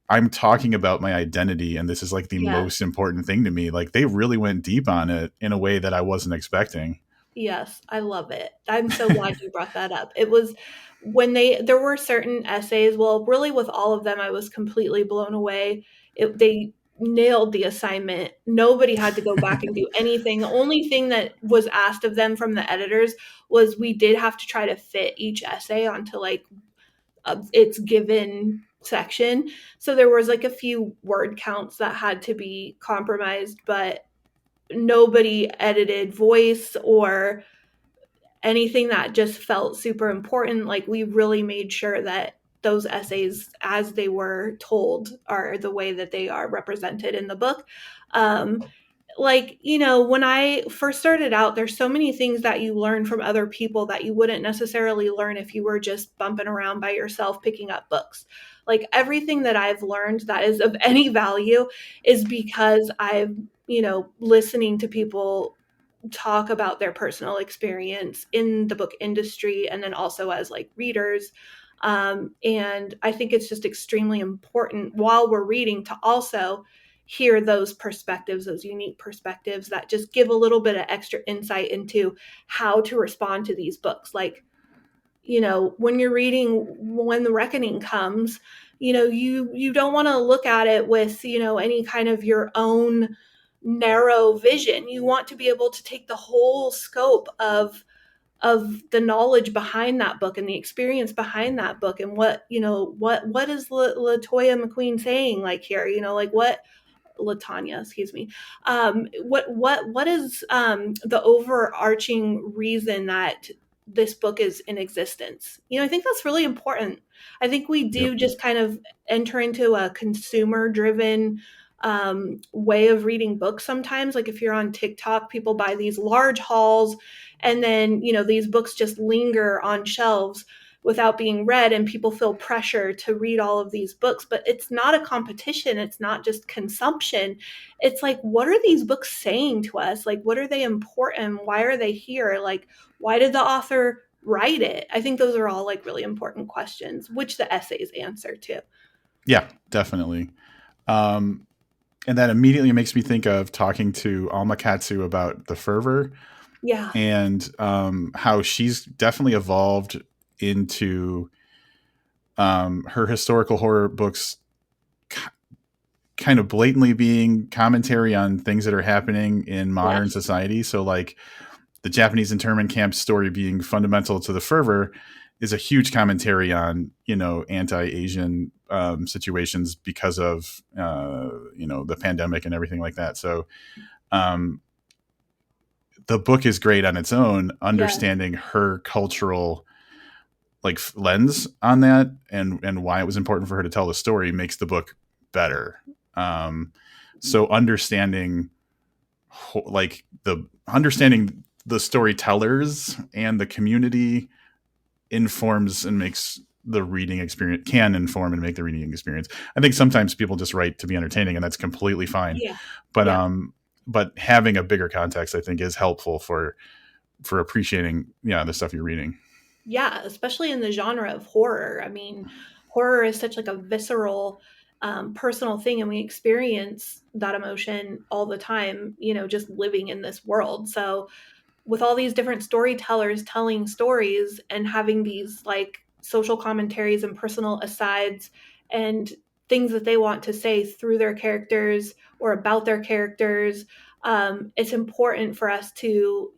I'm talking about my identity, and this is like the Yes. most important thing to me. Like they really went deep on it in a way that I wasn't expecting. Yes, I love it. I'm so glad you brought that up. It was when there were certain essays, well, really with all of them, I was completely blown away. They nailed the assignment. Nobody had to go back and do anything. The only thing that was asked of them from the editors was we did have to try to fit each essay onto like its given section. So there was like a few word counts that had to be compromised, but nobody edited voice or anything that just felt super important. Like we really made sure that those essays, as they were told, are the way that they are represented in the book. Um, like, when I first started out, there's so many things that you learn from other people that you wouldn't necessarily learn if you were just bumping around by yourself picking up books. Like everything that I've learned that is of any value is because I've, listening to people talk about their personal experience in the book industry and then also as like readers. And I think it's just extremely important while we're reading to also hear those perspectives, those unique perspectives that just give a little bit of extra insight into how to respond to these books. Like, when you're reading When the Reckoning Comes, you don't want to look at it with, any kind of your own narrow vision. You want to be able to take the whole scope of the knowledge behind that book and the experience behind that book and what is Latoya McQueen saying, like here, like what Latanya, excuse me. What is the overarching reason that this book is in existence? I think that's really important. I think we Yep. do just kind of enter into a consumer driven way of reading books sometimes. Like if you're on TikTok, people buy these large hauls and then, these books just linger on shelves without being read, and people feel pressure to read all of these books. But it's not a competition, it's not just consumption. It's like, what are these books saying to us? Like, what are they important? Why are they here? Like, why did the author write it? I think those are all like really important questions, which the essays answer too. Yeah, definitely. Um, and that immediately makes me think of talking to Alma Katsu about the fervor, Yeah. and how she's definitely evolved into her historical horror books kind of blatantly being commentary on things that are happening in modern Yes. society. So like the Japanese internment camp story being fundamental to the fervor is a huge commentary on, anti-Asian situations because of the pandemic and everything like that. So um, the book is great on its own. Yeah. Understanding her cultural lens on that, and why it was important for her to tell the story makes the book better. So understanding the storytellers and the community informs and makes the reading experience can inform and make the reading experience. I think sometimes people just write to be entertaining, and that's completely fine. Yeah. But Yeah. having a bigger context, I think, is helpful for appreciating the stuff you're reading. Yeah, especially in the genre of horror. I mean, horror is such like a visceral, personal thing, and we experience that emotion all the time, just living in this world. So with all these different storytellers telling stories and having these like social commentaries and personal asides and things that they want to say through their characters or about their characters, it's important for us to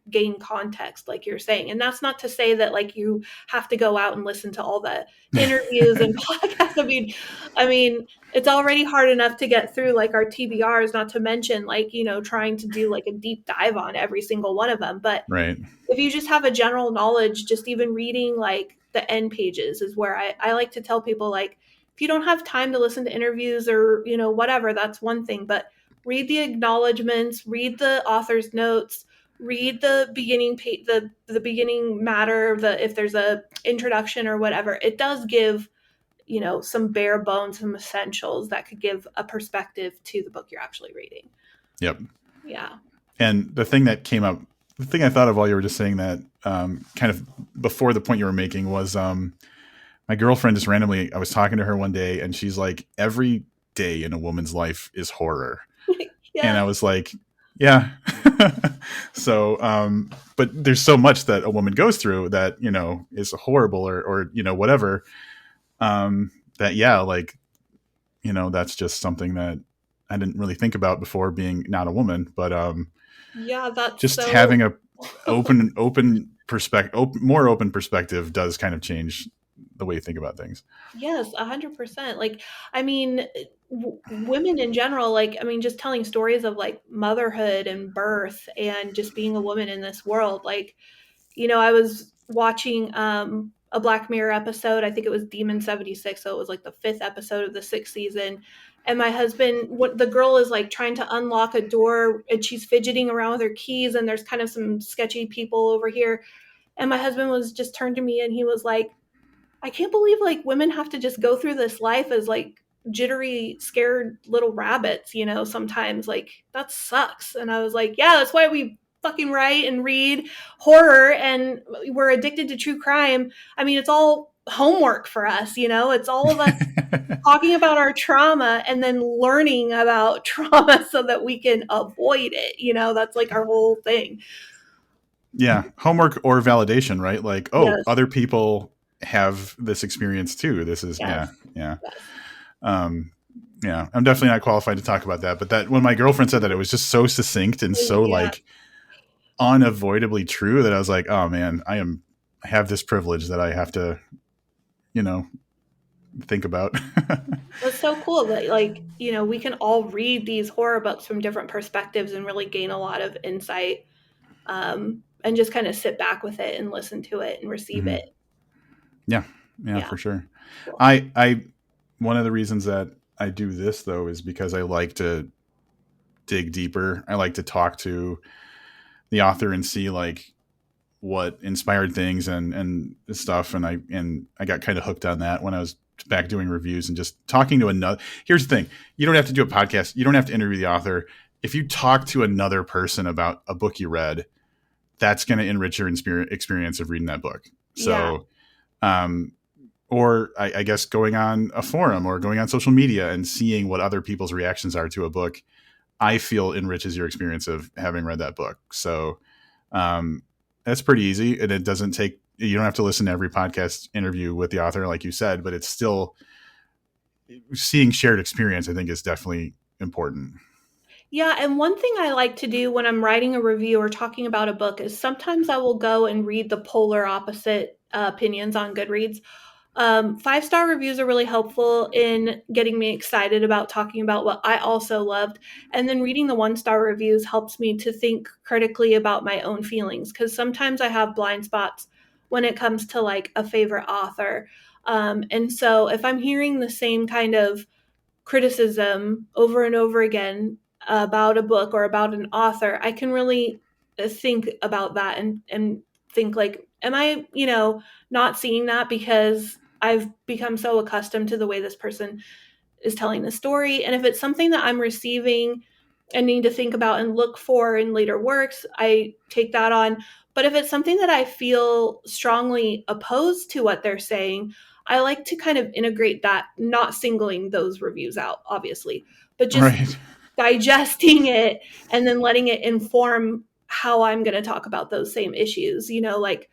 gain context like you're saying. And that's not to say that like you have to go out and listen to all the interviews and podcasts. I mean it's already hard enough to get through like our TBRs, not to mention like, trying to do like a deep dive on every single one of them. But Right. if you just have a general knowledge, just even reading like the end pages is where I like to tell people like, if you don't have time to listen to interviews or, whatever, that's one thing. But read the acknowledgments, read the author's notes, read the beginning the beginning matter, if there's a introduction or whatever. It does give some bare bones, some essentials that could give a perspective to the book you're actually reading. Yep. Yeah. And the thing that came up, the thing I thought of while you were just saying that, kind of before the point you were making, was my girlfriend just randomly, I was talking to her one day, and she's like, every day in a woman's life is horror. And Yeah. I was like, yeah. So, but there's so much that a woman goes through that, is horrible or whatever. That, yeah, like, that's just something that I didn't really think about before, being not a woman, but Yeah, that's just so having a open perspective, more open perspective, does kind of change the way you think about things. yes, 100%. Like, I mean, women in general, like, I mean, just telling stories of like motherhood and birth and just being a woman in this world. Like, I was watching a Black Mirror episode. I think it was Demon 76, so it was like the 5th episode of the 6th season. And my husband, what the girl is like trying to unlock a door and she's fidgeting around with her keys and there's kind of some sketchy people over here. And my husband was just turned to me and he was like, I can't believe like women have to just go through this life as like jittery, scared little rabbits, sometimes like that sucks. And I was like, yeah, that's why we fucking write and read horror and we're addicted to true crime. I mean, it's all homework for us, it's all of us talking about our trauma and then learning about trauma so that we can avoid it. That's like our whole thing. Yeah, homework or validation, right? Like, oh, Yes. other people have this experience too. This is, Yes. yeah, yeah. Yes. Um, yeah, I'm definitely not qualified to talk about that. But that, when my girlfriend said that, it was just so succinct and so Yeah. like unavoidably true, that I was like, oh man, I have this privilege that I have to, you know, think about. It's so cool that like, we can all read these horror books from different perspectives and really gain a lot of insight, and just kind of sit back with it and listen to it and receive Mhm. it. Yeah, yeah, Yeah. for sure. Cool. I one of the reasons that I do this though is because I like to dig deeper. I like to talk to the author and see like what inspired things and stuff. And I got kind of hooked on that when I was back doing reviews and just talking to another. Here's the thing: you don't have to do a podcast. You don't have to interview the author. If you talk to another person about a book you read, that's going to enrich your experience of reading that book. Yeah. So, um, or I guess going on a forum or going on social media and seeing what other people's reactions are to a book, I feel enriches your experience of having read that book. So, um, that's pretty easy, and it doesn't take. You don't have to listen to every podcast interview with the author, like you said, but it's still seeing shared experience. I think is definitely important. Yeah, and one thing I like to do when I'm writing a review or talking about a book is sometimes I will go and read the polar opposite opinions on Goodreads. 5-star reviews are really helpful in getting me excited about talking about what I also loved. And then reading the 1-star reviews helps me to think critically about my own feelings, because sometimes I have blind spots when it comes to like a favorite author. And so if I'm hearing the same kind of criticism over and over again about a book or about an author, I can really think about that and think like, am I, not seeing that because I've become so accustomed to the way this person is telling the story? And if it's something that I'm receiving and need to think about and look for in later works, I take that on. But if it's something that I feel strongly opposed to what they're saying, I like to kind of integrate that, not singling those reviews out, obviously, but just Right. digesting it and then letting it inform how I'm going to talk about those same issues. Like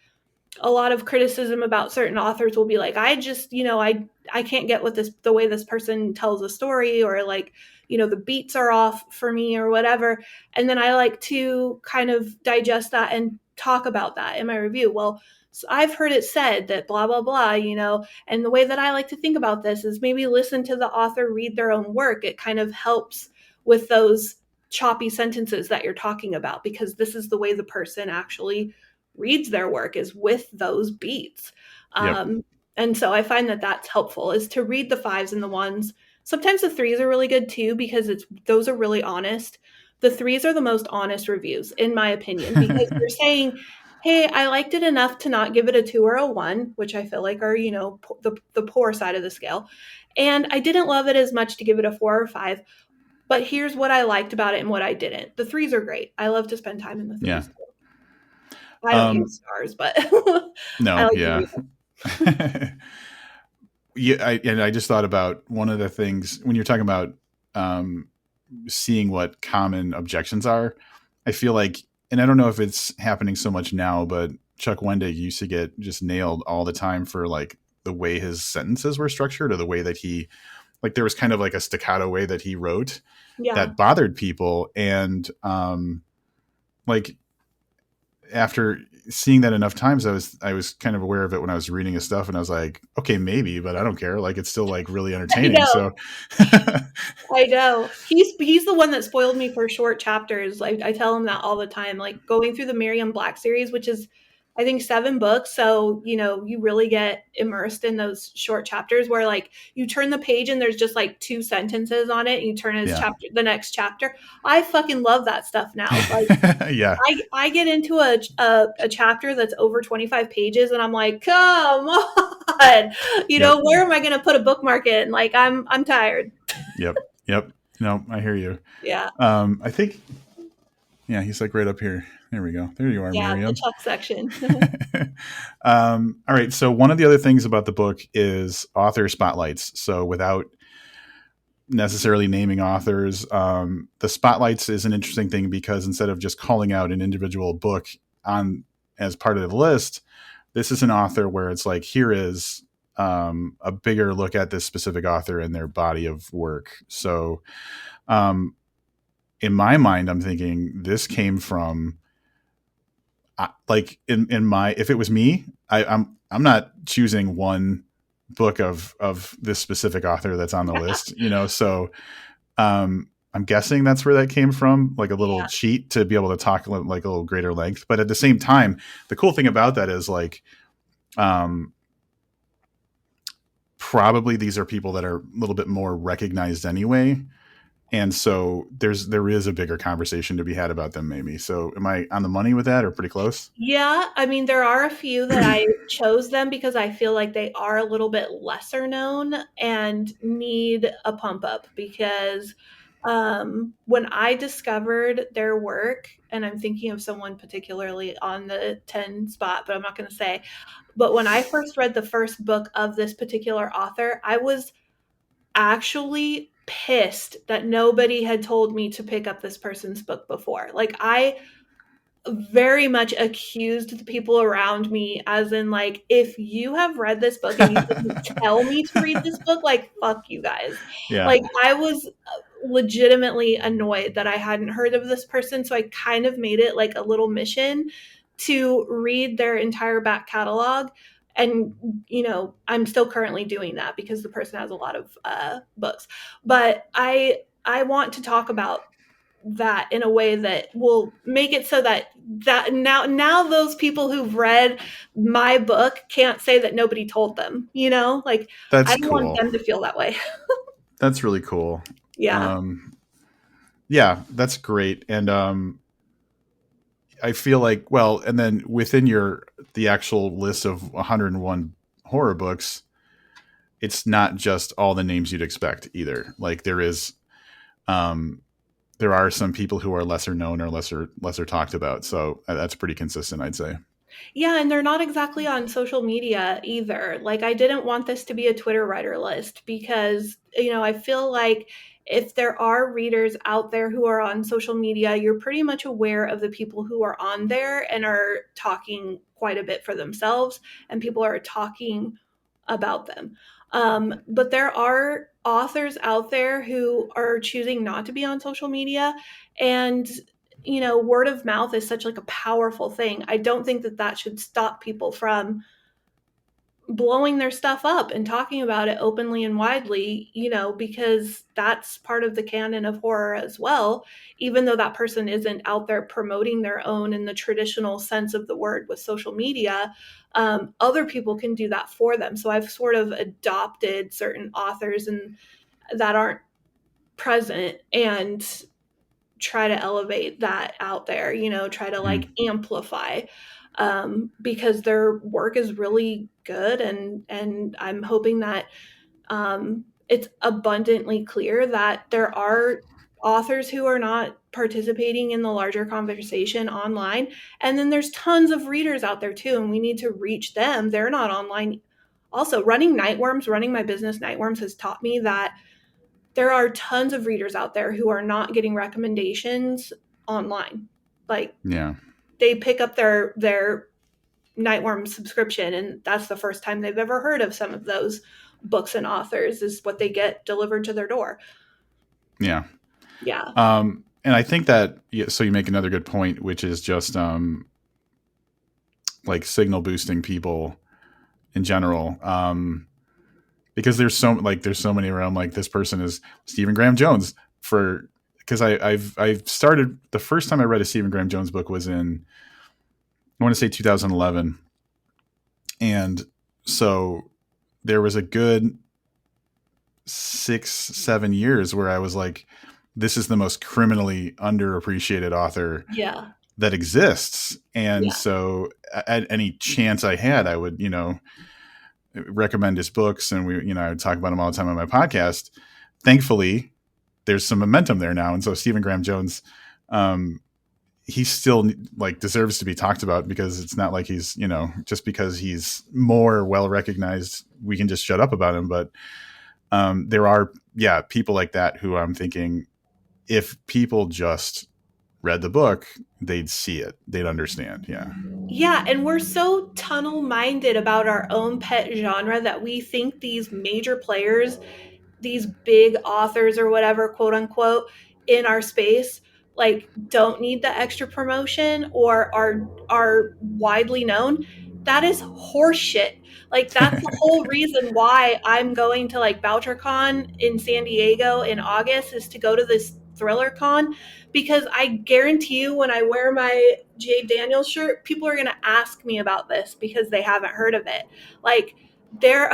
a lot of criticism about certain authors will be like, I just, I can't get what the way this person tells a story, or like, the beats are off for me or whatever. And then I like to kind of digest that and talk about that in my review. Well, so I've heard it said that blah, blah, blah, and the way that I like to think about this is maybe listen to the author read their own work. It kind of helps with those choppy sentences that you're talking about, because this is the way the person actually reads their work, is with those beats. Yep. And so I find that that's helpful, is to read the 5s and the 1s. Sometimes the 3s are really good too, because those are really honest. The 3s are the most honest reviews, in my opinion, because they're saying, hey, I liked it enough to not give it a 2 or a 1, which I feel like are, the poor side of the scale. And I didn't love it as much to give it a 4 or 5. But here's what I liked about it and what I didn't. The 3s are great. I love to spend time in the 3s. Yeah. I don't use stars, but I No. like to Yeah. read them. Yeah. And I just thought about one of the things when you're talking about seeing what common objections are. I feel like, and I don't know if it's happening so much now, but Chuck Wendig used to get just nailed all the time for like the way his sentences were structured, or the way that he, like, there was kind of like a staccato way that he wrote Yeah. that bothered people. And like, after seeing that enough times, I was kind of aware of it when I was reading his stuff, and I was like, okay, maybe, but I don't care. Like, it's still like really I entertaining. know. So I know. He's the one that spoiled me for short chapters. Like I tell him that all the time. Like going through the Miriam Black series, which is I think 7 books, so you really get immersed in those short chapters where like you turn the page and there's just like 2 sentences on it and you turn his yeah, chapter the next chapter. I fucking love that stuff now. Like yeah, I get into a chapter that's over 25 pages and I'm like, come on, yep, where am I going to put a bookmark in? Like I'm tired. yep, yep. No, I hear you. Yeah. I think, yeah, he's like right up here. There we go. There you are, Yeah. The Miriam. Chuck section. All right. So one of the other things about the book is author spotlights. So without necessarily naming authors, the spotlights is an interesting thing, because instead of just calling out an individual book on as part of the list, this is an author where it's like, here is a bigger look at this specific author and their body of work. So in my mind, I'm thinking this came from like in my, if it was me, I'm not choosing one book of this specific author that's on the list, so I'm guessing that's where that came from, like a little Yeah. cheat to be able to talk like a little greater length. But at the same time, the cool thing about that is like probably these are people that are a little bit more recognized anyway, and so there is a bigger conversation to be had about them, maybe. So am I on the money with that, or pretty close? Yeah, I mean, there are a few that I chose them because I feel like they are a little bit lesser known and need a pump up, because when I discovered their work, and I'm thinking of someone particularly on the 10 spot, but I'm not going to say, but when I first read the first book of this particular author, I was actually pissed that nobody had told me to pick up this person's book before. Like I very much accused the people around me, as in like, if you have read this book and you didn't tell me to read this book, like fuck you guys. Yeah. Like I was legitimately annoyed that I hadn't heard of this person, so I kind of made it like a little mission to read their entire back catalog and I'm still currently doing that because the person has a lot of books, but I want to talk about that in a way that will make it so that now those people who've read my book can't say that nobody told them, like I That's don't want cool. them to feel that way. That's really cool. Yeah. Um, yeah, that's great. And I feel like, well, and then within the actual list of 101 horror books, it's not just all the names you'd expect either. Like um, there are some people who are lesser known or lesser talked about. So that's pretty consistent, I'd say. Yeah, and they're not exactly on social media either. Like, I didn't want this to be a Twitter writer list because, I feel like if there are readers out there who are on social media, you're pretty much aware of the people who are on there and are talking quite a bit for themselves, and people are talking about them. But there are authors out there who are choosing not to be on social media, and word of mouth is such like a powerful thing. I don't think that that should stop people from blowing their stuff up and talking about it openly and widely, because that's part of the canon of horror as well, even though that person isn't out there promoting their own in the traditional sense of the word with social media. Other people can do that for them. So I've sort of adopted certain authors and that aren't present and try to elevate that out there, try to like Mm. amplify, because their work is really good, and I'm hoping that it's abundantly clear that there are authors who are not participating in the larger conversation online, and then there's tons of readers out there too, and we need to reach them. They're not online. Also, running my business Nightworms has taught me that there are tons of readers out there who are not getting recommendations online. Like, Yeah. they pick up their Nightworm subscription, and that's the first time they've ever heard of some of those books and authors is what they get delivered to their door. Yeah. Yeah. And I think that, yeah, so you make another good point, which is just like signal boosting people in general. Because there's so many around. Like this person is Stephen Graham Jones for because I've started the first time I read a Stephen Graham Jones book was in I want to say 2011, and so there was a good 6-7 years where I was like, this is the most criminally underappreciated author Yeah. that exists, and Yeah. so at any chance I had, I would recommend his books, and I would talk about him all the time on my podcast. Thankfully, there's some momentum there now, and so Stephen Graham Jones, he still like deserves to be talked about because it's not like he's just because he's more well recognized, we can just shut up about him. But there are people like that who I'm thinking if people just read the book, they'd see it, they'd understand. Yeah. Yeah, and we're so tunnel minded about our own pet genre that we think these major players, these big authors or whatever, quote unquote, in our space, like don't need the extra promotion or are widely known. That is horseshit. Like, that's the whole reason why I'm going to like BoucherCon in San Diego in August, is to go to this thriller con, because I guarantee you when I wear my Jade Daniels shirt, people are going to ask me about this because they haven't heard of it. Like, there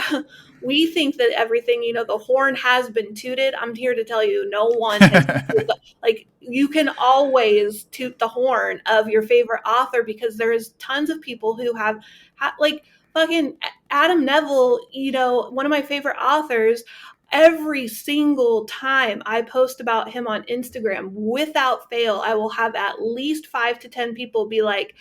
we think that everything, the horn has been tooted. I'm here to tell you, no one has tooted like, you can always toot the horn of your favorite author because there's tons of people who have like fucking Adam Neville, one of my favorite authors. Every single time I post about him on Instagram, without fail, I will have at least 5 to 10 people be like,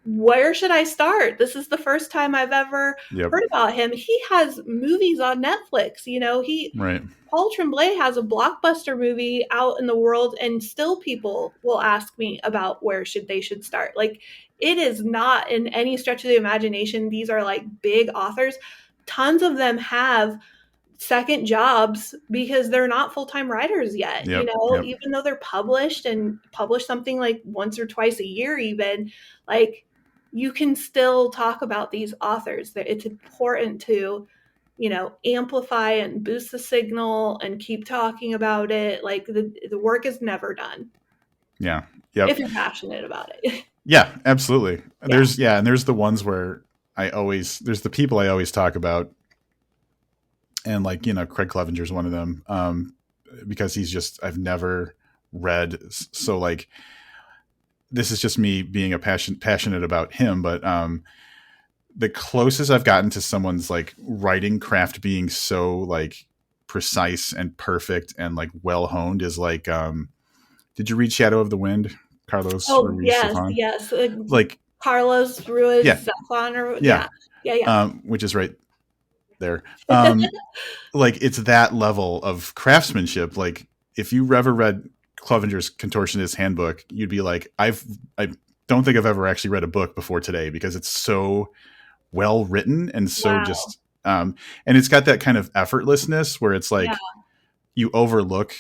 where should I start? This is the first time I've ever Yep. heard about him. He has movies on Netflix. He Right. Paul Tremblay has a blockbuster movie out in the world, and still people will ask me about where should start. Like, it is not in any stretch of the imagination. These are like big authors. Tons of them have second jobs because they're not full-time writers yet, Yep. Yep. even though they're published and publish something like once or twice a year even, like you can still talk about these authors. That it's important to, amplify and boost the signal and keep talking about it. Like the work is never done Yeah. if Yep. you're passionate about it. Yeah, absolutely. Yeah. And there's the ones where there's the people I always talk about, and like, Craig Clevenger's one of them, because I've never read, so like, this is just me being passionate about him, but the closest I've gotten to someone's like writing craft being so like precise and perfect and like well honed is like, did you read Shadow of the Wind, Carlos Oh Ruiz yes, Zafon? yes. Like, Carlos yeah, Ruiz Zafon, or yeah, yeah, yeah, yeah. which is right there. Like, it's that level of craftsmanship. Like, if you ever read Clevenger's Contortionist Handbook, you'd be like, I don't think I've ever actually read a book before today, because it's so well written and so Wow. just, and it's got that kind of effortlessness where it's Yeah. like you overlook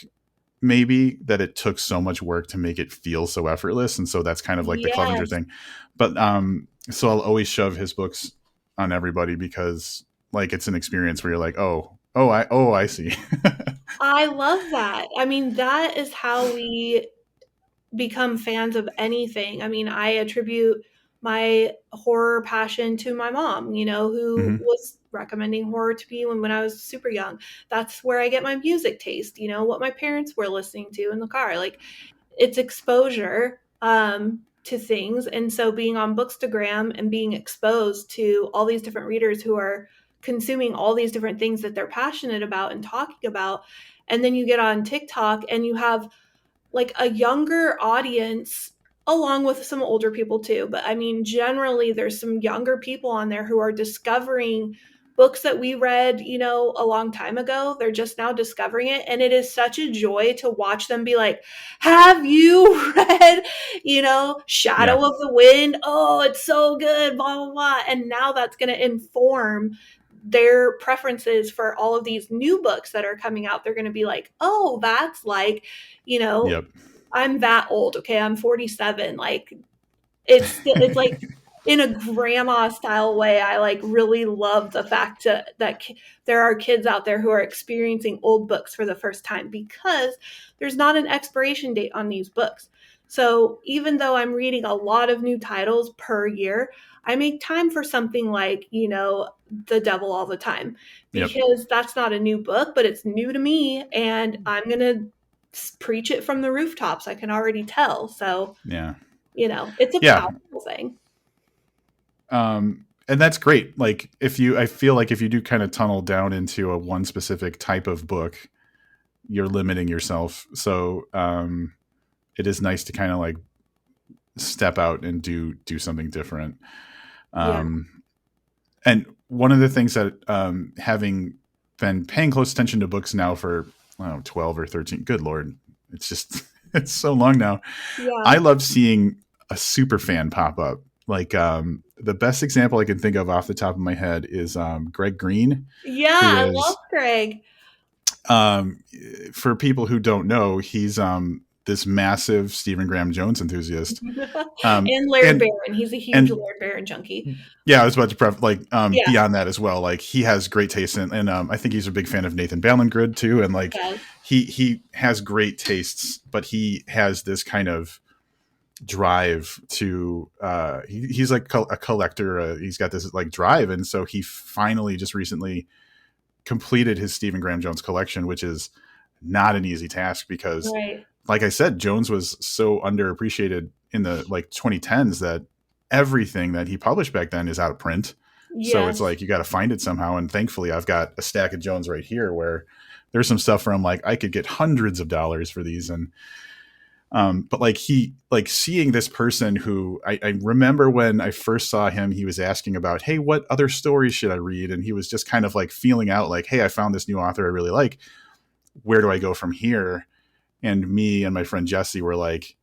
maybe that it took so much work to make it feel so effortless, and so that's kind of like the Clevenger Yes. thing. But so I'll always shove his books on everybody, because like, it's an experience where you're like, I see. I love that. I mean, that is how we become fans of anything. I mean, I attribute my horror passion to my mom, who Hmm. was recommending horror to me when I was super young. That's where I get my music taste, what my parents were listening to in the car. Like, it's exposure to things. And so being on Bookstagram and being exposed to all these different readers who are consuming all these different things that they're passionate about and talking about. And then you get on TikTok and you have like a younger audience along with some older people too, but I mean generally there's some younger people on there who are discovering books that we read, a long time ago. They're just now discovering it, and it is such a joy to watch them be like, have you read, Yeah. Shadow of the Wind? Oh, it's so good, blah blah blah. And now that's going to inform their preferences for all of these new books that are coming out. They're going to be like, oh, that's like, you know, Yep. I'm that old. Okay. I'm 47. Like, it's like in a grandma style way. I like really love the fact that there are kids out there who are experiencing old books for the first time, because there's not an expiration date on these books. So even though I'm reading a lot of new titles per year, I make time for something like, The Devil All the Time, Yep. because that's not a new book, but it's new to me, and I'm going to preach it from the rooftops. I can already tell. So, Yeah. it's a Yeah. powerful thing. And that's great. Like, I feel like if you do kind of tunnel down into a one specific type of book, you're limiting yourself. So, it is nice to kind of like step out and do something different. Yeah. Um, and one of the things that, having been paying close attention to books now for, I don't know, 12 or 13, good Lord, it's just, it's so long now. Yeah. I love seeing a super fan pop up. Like, the best example I can think of off the top of my head is, Greg Green, Yeah, who I love is, Greg. um, for people who don't know, he's, this massive Stephen Graham Jones enthusiast. And Laird And Barron. He's a huge and Laird Barron junkie. yeah, I was about to like, Yeah. beyond that as well. Like, he has great taste, and I think he's a big fan of Nathan Ballengrid too. And like, Yes. he has great tastes, but he has this kind of drive to, he's like a collector. He's got this like drive, and so he finally just recently completed his Stephen Graham Jones collection, which is not an easy task, because Right. like I said, Jones was so underappreciated in the like 2010s that everything that he published back then is out of print. So it's Yes. like, you got to find it somehow. And thankfully, I've got a stack of Jones right here where there's some stuff where I'm like, I could get hundreds of dollars for these. And, but like, seeing this person who I remember when I first saw him, he was asking about, hey, what other stories should I read? And he was just kind of like feeling out like, hey, I found this new author I really like. Where do I go from here? And me and my friend Jesse were like,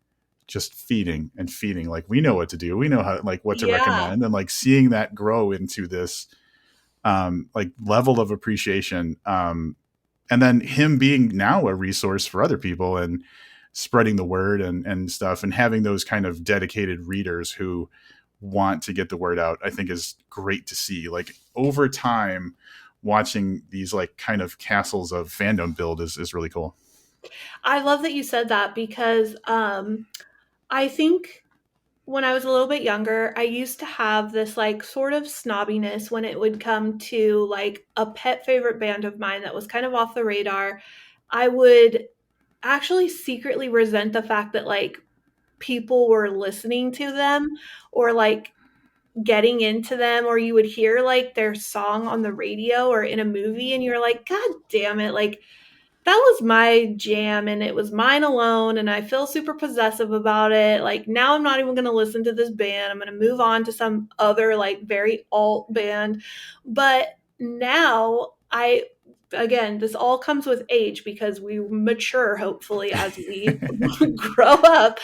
just feeding and feeding. Like, we know what to do. We know how, like, what to Yeah. recommend. And like, seeing that grow into this, like, level of appreciation. And then him being now a resource for other people and spreading the word and stuff, and having those kind of dedicated readers who want to get the word out, I think is great to see. Like over time, watching these like kind of castles of fandom build is really cool. I love that you said that because I think when I was a little bit younger, I used to have this like sort of snobbiness when it would come to like a pet favorite band of mine that was kind of off the radar. I would actually secretly resent the fact that like people were listening to them or like getting into them, or you would hear like their song on the radio or in a movie and you're like, God damn it, like that was my jam and it was mine alone and I feel super possessive about it. Like now I'm not even going to listen to this band. I'm going to move on to some other like very alt band. But now I again, this all comes with age because we mature hopefully as we grow up.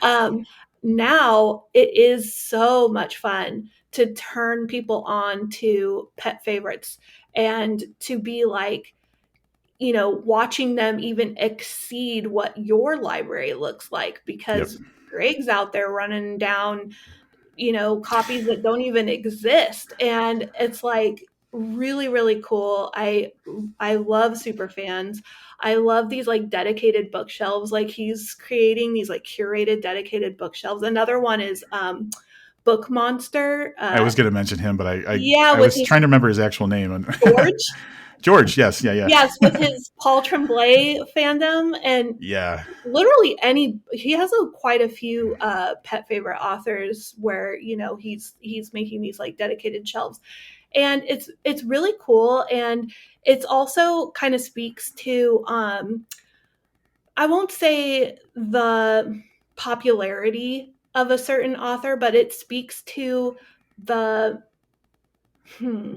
Um Now it is so much fun to turn people on to pet favorites and to be like, you know, watching them even exceed what your library looks like Yep. because Greg's out there running down, you know, copies that don't even exist. And it's like really, really cool. I love super fans. I love these like dedicated bookshelves. Like he's creating these like curated dedicated bookshelves. Another one is Book Monster. I was going to mention him, but Yeah, I with was his trying to remember his actual name. George. George. Yes. Yeah. Yeah. Yes, with his Paul Tremblay fandom and Yeah. literally any he has quite a few pet favorite authors where, you know, he's making these like dedicated shelves. And it's really cool and it's also kind of speaks to I won't say the popularity of a certain author, but it speaks to the hmm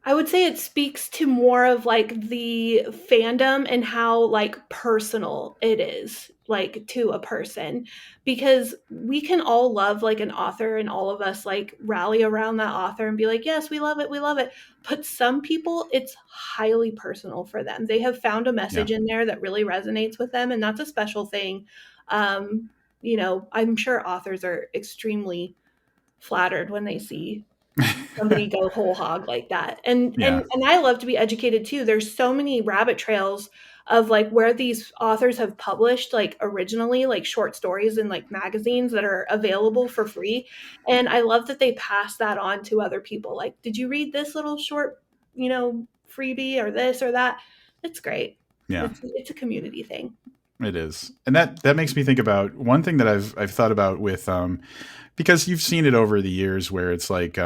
I would say it speaks to more of like the fandom and how like personal it is like to a person because we can all love like an author and all of us like rally around that author and be like, yes, we love it, we love it. But some people it's highly personal for them. They have found a Yeah. message in there that really resonates with them and that's a special thing. um you know, I'm sure authors are extremely flattered when they see somebody go whole hog like that. Yeah. And I love to be educated too. There's so many rabbit trails of like where these authors have published like originally like short stories in like magazines that are available for free. And I love that they pass that on to other people. Like, did you read this little short, you know, freebie or this or that? It's great. Yeah. It's a community thing. It is. And that makes me think about one thing that I've thought about with because you've seen it over the years where it's like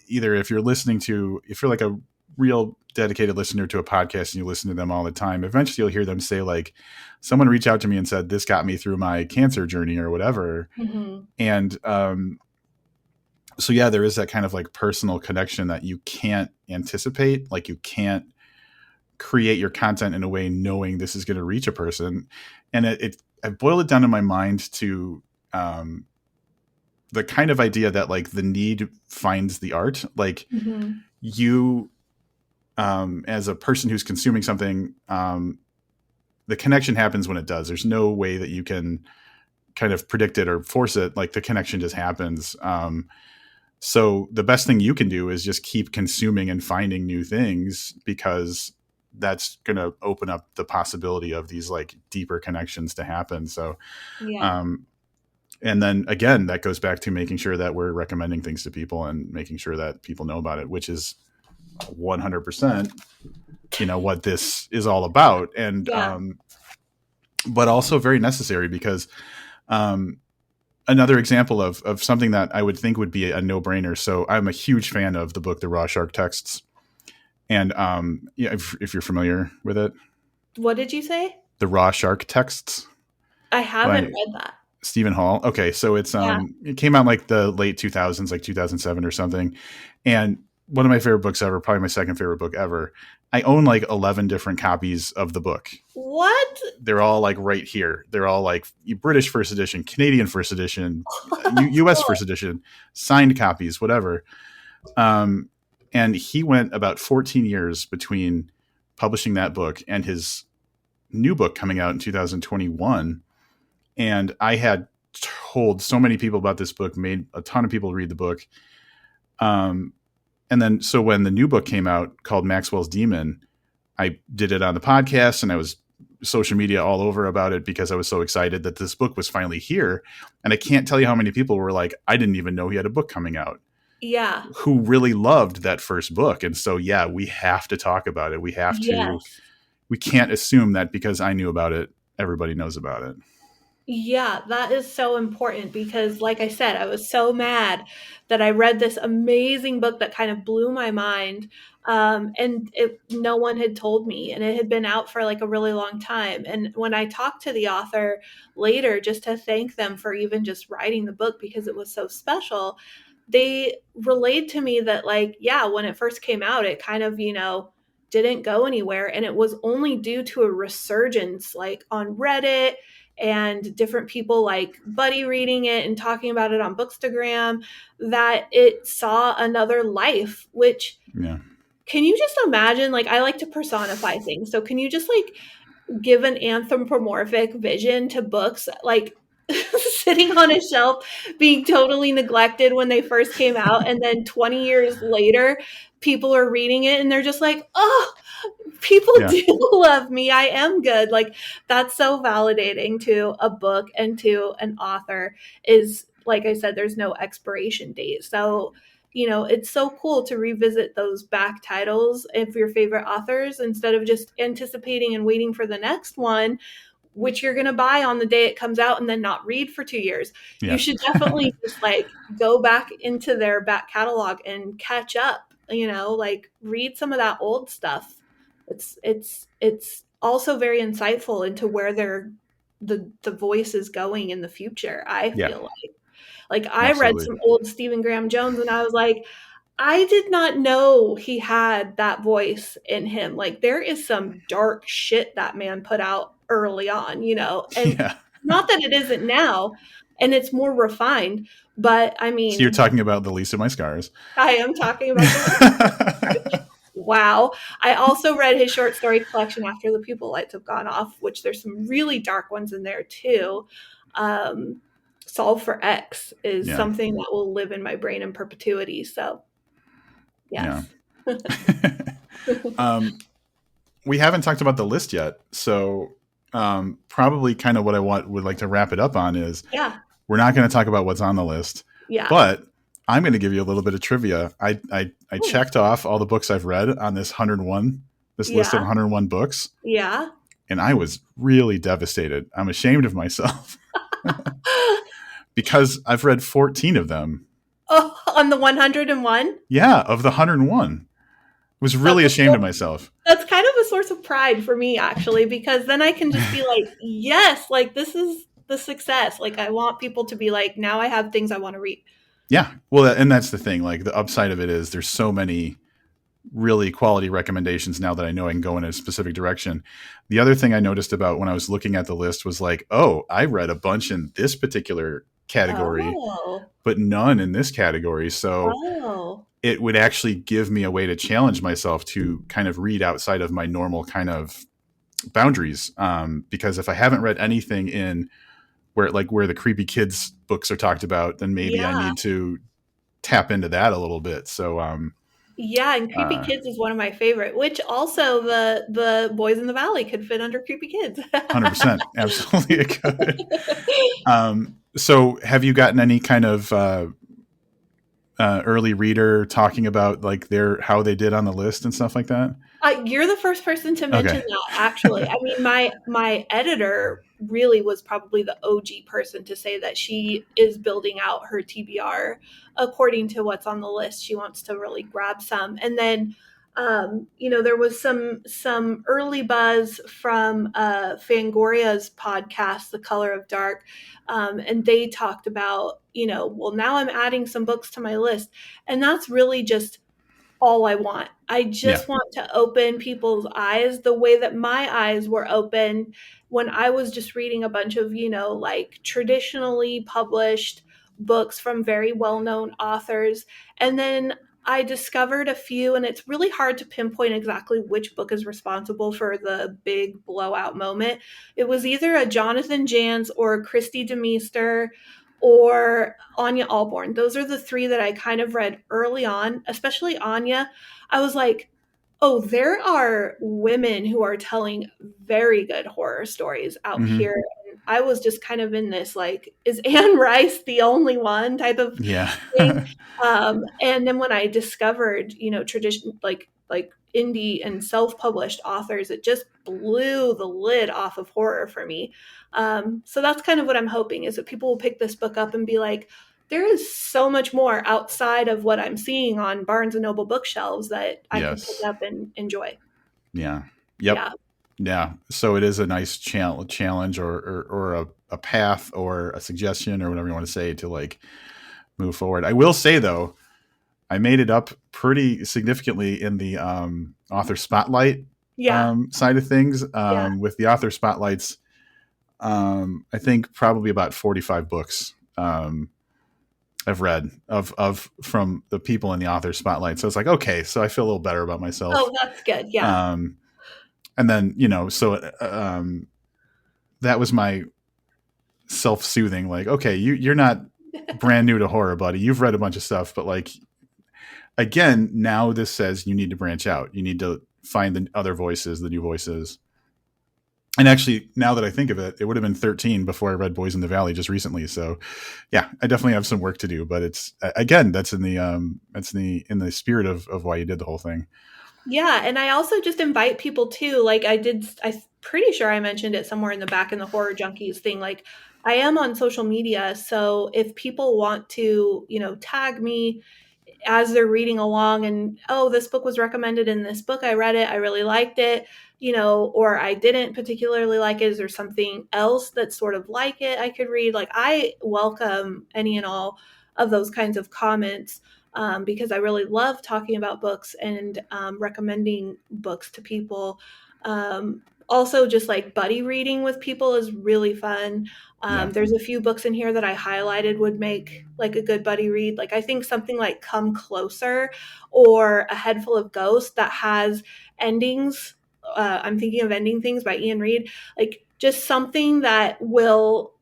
either if you're like a real dedicated listener to a podcast and you listen to them all the time, eventually you'll hear them say like, someone reached out to me and said, this got me through my cancer journey or whatever. Mm-hmm. And so yeah, there is that kind of like personal connection that you can't anticipate. Like you can't create your content in a way knowing this is going to reach a person. And I boiled it down in my mind to the kind of idea that like the need finds the art. Like Mm-hmm. you, as a person who's consuming something, the connection happens when it does. There's no way that you can kind of predict it or force it. Like the connection just happens. So the best thing you can do is just keep consuming and finding new things because that's going to open up the possibility of these like deeper connections to happen. So, Yeah. and then again, that goes back to making sure that we're recommending things to people and making sure that people know about it, which is 100%, you know, what this is all about. And, Yeah. but also very necessary because, another example of something that I would think would be a no brainer. So I'm a huge fan of the book, The Raw Shark Texts. And, yeah, if you're familiar with it, What did you say? The Raw Shark Texts I haven't by read that. Stephen Hall. Okay. So it's, Yeah. it came out in like the late 2000s, like 2007 or something. And one of my favorite books ever, probably my second favorite book ever. I own like 11 different copies of the book. What? They're all like right here. They're all like British first edition, Canadian first edition, US Cool. first edition, signed copies, whatever. And he went about 14 years between publishing that book and his new book coming out in 2021. And I had told so many people about this book, made a ton of people read the book. Um, and then, so when the new book came out called Maxwell's Demon, I did it on the podcast and I was social media all over about it because I was so excited that this book was finally here. And I can't tell you how many people were like, I didn't even know he had a book coming out, Yeah. who really loved that first book. And so, yeah, we have to talk about it. Yes. We can't assume that because I knew about it, everybody knows about it. Yeah, that is so important because, like I said, I was so mad that I read this amazing book that kind of blew my mind. No one had told me, and it had been out for like a really long time. And when I talked to the author later, just to thank them for even just writing the book because it was so special, they relayed to me that, like, yeah, when it first came out, it kind of, didn't go anywhere. And it was only due to a resurgence, like on Reddit and different people like Buddy reading it and talking about it on Bookstagram, that it saw another life, which, Yeah. can you just imagine? Like, I like to personify things. So can you just like give an anthropomorphic vision to books, like sitting on a shelf, being totally neglected when they first came out, and then 20 years later, people are reading it and they're just like, oh, people Yeah. do love me. I am good. Like, that's so validating to a book and to an author. Is, like I said, there's no expiration date. So, it's so cool to revisit those back titles of your favorite authors instead of just anticipating and waiting for the next one, which you're going to buy on the day it comes out and then not read for 2 years. You Yeah. should definitely just like go back into their back catalog and catch up, like read some of that old stuff. It's also very insightful into where the voice is going in the future, I Yeah. feel like I read Absolutely. some old Stephen Graham Jones and I was like, I did not know he had that voice in him. Like, there is some dark shit that man put out early on, and Yeah. not that it isn't now, and it's more refined, but I So you're mean, talking about The Least of My Scars. I am talking about wow. I also read his short story collection After the Pupil Lights Have Gone Off, which there's some really dark ones in there too. Um, Solve for X is Yeah. something that will live in my brain in perpetuity. So, Yeah. yes. um, we haven't talked about the list yet. So probably kind of what I would like to wrap it up on is Yeah. we're not going to talk about what's on the list, Yeah. but I'm going to give you a little bit of trivia. I Ooh. checked off all the books I've read on this 101, this list of Yeah. 101 books, Yeah. and I was really devastated. I'm ashamed of myself because I've read 14 of them. Oh, on the 101? Yeah, of the 101. I was That's really a ashamed of myself. That's kind of a source of pride for me, actually, because then I can just be like, yes, like this is the success. Like, I want people to be like, now I have things I want to read. Yeah. Well, and that's the thing. Like, the upside of it is there's so many really quality recommendations now that I know I can go in a specific direction. The other thing I noticed about when I was looking at the list was like, oh, I read a bunch in this particular category, Oh, but none in this category. So oh, it would actually give me a way to challenge myself to kind of read outside of my normal kind of boundaries. Because if I haven't read anything in where the creepy kids books are talked about, then maybe I yeah. need to tap into that a little bit. So, Yeah, and Creepy uh, Kids is one of my favorite, which also the Boys in the Valley could fit under Creepy Kids. 100%, absolutely it could. So have you gotten any kind of early reader talking about like how they did on the list and stuff like that? You're the first person to mention Okay. that, actually. I mean, my editor really was probably the OG person to say that she is building out her TBR according to what's on the list. She wants to really grab some, and then there was some early buzz from Fangoria's podcast, The Color of Dark, and they talked about, well, now I'm adding some books to my list, and that's really just all I want. I Yeah. just want to open people's eyes the way that my eyes were open when I was just reading a bunch of, like traditionally published books from very well known authors. And then I discovered a few, and it's really hard to pinpoint exactly which book is responsible for the big blowout moment. It was either a Jonathan Jans or a Christy DeMeester or Anya Alborn. Those are the three that I kind of read early on, especially Anya. I was like, oh, there are women who are telling very good horror stories out Mm-hmm. here. And I was just kind of in this like, is Anne Rice the only one type of Yeah. thing? And then when I discovered, tradition like indie and self-published authors, it just blew the lid off of horror for me. So that's kind of what I'm hoping is that people will pick this book up and be like, there is so much more outside of what I'm seeing on Barnes and Noble bookshelves that I can pick Yes. up and enjoy. Yeah. Yep. Yeah. Yeah. So it is a nice challenge or a path or a suggestion or whatever you want to say to like move forward. I will say though, I made it up pretty significantly in the author spotlight Yeah. side of things. Yeah. With the author spotlights, I think probably about 45 books I've read of from the people in the author spotlight. So it's like, okay, so I feel a little better about myself. Oh, that's good. Yeah. Um, and then, so that was my self-soothing, like, okay, you're not brand new to horror, buddy. You've read a bunch of stuff, but like, again, now this says you need to branch out. You need to find the other voices, the new voices. And actually, now that I think of it, it would have been 13 before I read Boys in the Valley just recently. So, yeah, I definitely have some work to do. But it's again, that's in the spirit of why you did the whole thing. Yeah, and I also just invite people too. Like I'm pretty sure I mentioned it somewhere in the back in the horror junkies thing. Like I am on social media, so if people want to, tag me as they're reading along and, oh, this book was recommended in this book, I read it, I really liked it, or I didn't particularly like it, is there something else that's sort of like it I could read? Like I welcome any and all of those kinds of comments, because I really love talking about books and recommending books to people. Also, just like buddy reading with people is really fun. Yeah, There's a few books in here that I highlighted would make like a good buddy read. Like I think something like Come Closer or A Head Full of Ghosts that has endings. I'm thinking of Ending Things by Ian Reid. Like just something that will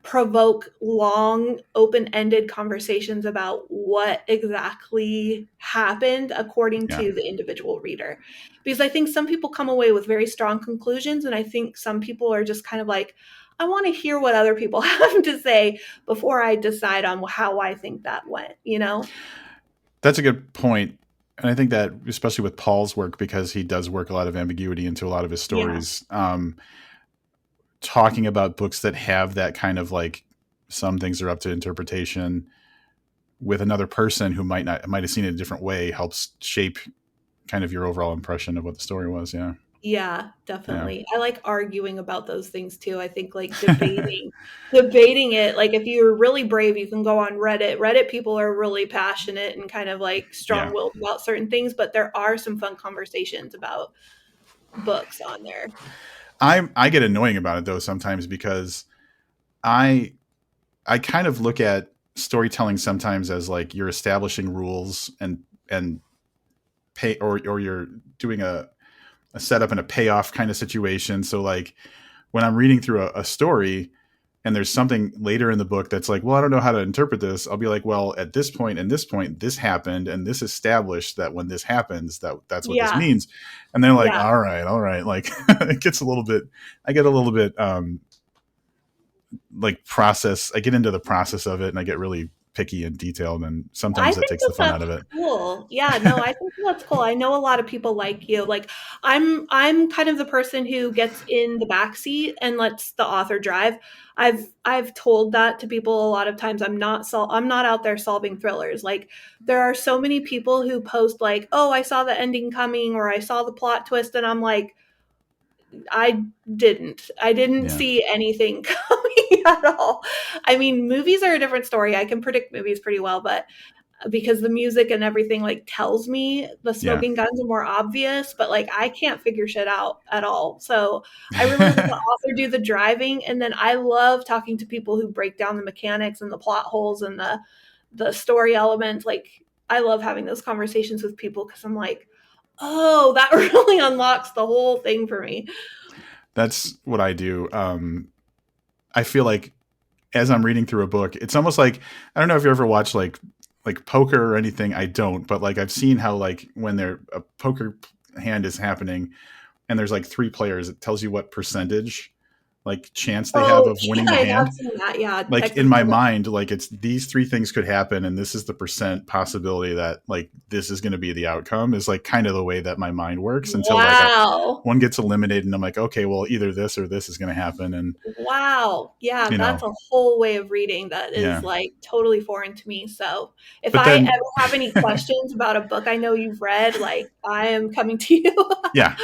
provoke long, open ended conversations about what exactly happened according yeah. to the individual reader. Because I think some people come away with very strong conclusions, and I think some people are just kind of like, I want to hear what other people have to say before I decide on how I think that went. That's a good point. And I think that especially with Paul's work, because he does work a lot of ambiguity into a lot of his Yeah. stories, talking about books that have that kind of like some things are up to interpretation with another person who might have seen it a different way helps shape kind of your overall impression of what the story was. Yeah. Yeah, Yeah. definitely. I like arguing about those things too. I think like debating it, like if you're really brave, you can go on Reddit. Reddit people are really passionate and kind of like Yeah. strong-willed about certain things, but there are some fun conversations about books on there. I get annoying about it though sometimes because I I kind of look at storytelling sometimes as like you're establishing rules and pay or you're doing a setup and a payoff kind of situation. So like when I'm reading through a story and there's something later in the book that's like, well, I don't know how to interpret this. I'll be like, well, at this point and this point, this happened, and this established that when this happens, that's what this Yeah, means. And they're like, yeah. all right. Like it gets a little bit, I get a little bit like process. I get into the process of it, and I get really picky and detailed, and I sometimes that think takes the that fun out that's of it. cool. Yeah, no, I think that's cool. I know a lot of people like you. Like I'm kind of the person who gets in the back seat and lets the author drive. I've told that to people a lot of times. I'm not out there solving thrillers. Like there are so many people who post like, "Oh, I saw the ending coming," or "I saw the plot twist," and I'm like, I didn't. I didn't Yeah, see anything coming at all. I mean, movies are a different story. I can predict movies pretty well, but because the music and everything like tells me the yeah. smoking guns are more obvious, but like I can't figure shit out at all. So I really let the author do the driving, and then I love talking to people who break down the mechanics and the plot holes and the story elements. Like I love having those conversations with people because I'm like, oh, that really unlocks the whole thing for me. That's what I do. I feel like as I'm reading through a book, it's almost like, I don't know if you ever watch like poker or anything. I don't, but like I've seen how like when a poker hand is happening and there's like three players, it tells you what percentage like chance they have Oh, of winning yeah, the I have hand. seen that. Yeah, Like Texas in my Hold'em. mind, like it's these three things could happen, and this is the percent possibility that like this is going to be the outcome. Is like kind of the way that my mind works until like Wow. one gets eliminated, and I'm like, okay, well either this or this is going to happen, and Wow. Yeah, you know, that's a whole way of reading that is yeah. like totally foreign to me. So if But I then, ever have any questions about a book I know you've read, like I am coming to you. yeah,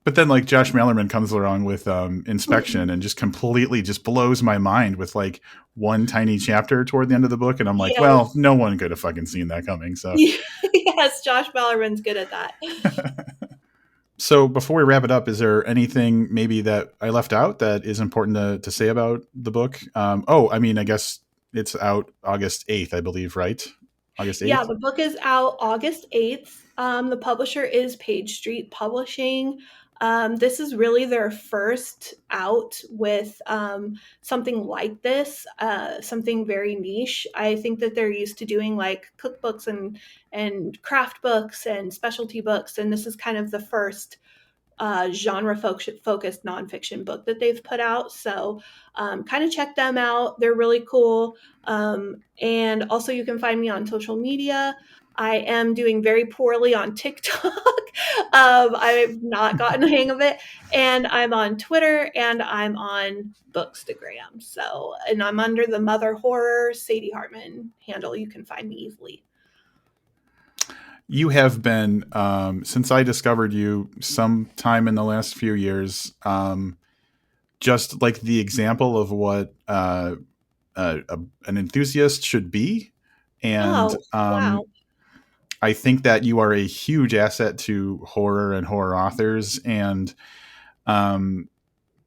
but then like Josh Malerman comes along with Inspection and just completely just blows my mind with like one tiny chapter toward the end of the book, and I'm like, well, Yes. no one could have fucking seen that coming. So Yes, Josh Ballerman's good at that. so before we wrap it up, is there anything maybe that I left out that is important to say about the book? Oh, I mean, I guess it's out August 8th, I believe, right? August Yeah, 8th? the book is out August 8th. The publisher is Page Street Publishing. This is really their first out with something like this, something very niche. I think that they're used to doing like cookbooks and craft books and specialty books, and this is kind of the first genre focused nonfiction book that they've put out. So, kind of check them out. They're really cool. And also, you can find me on social media. I am doing very poorly on TikTok. I've not gotten the hang of it. And I'm on Twitter and I'm on Bookstagram. So, and I'm under the Mother Horror Sadie Hartmann handle. You can find me easily. You have been, since I discovered you sometime in the last few years, just like the example of what an enthusiast should be. And Oh, wow. I think that you are a huge asset to horror and horror authors. And um,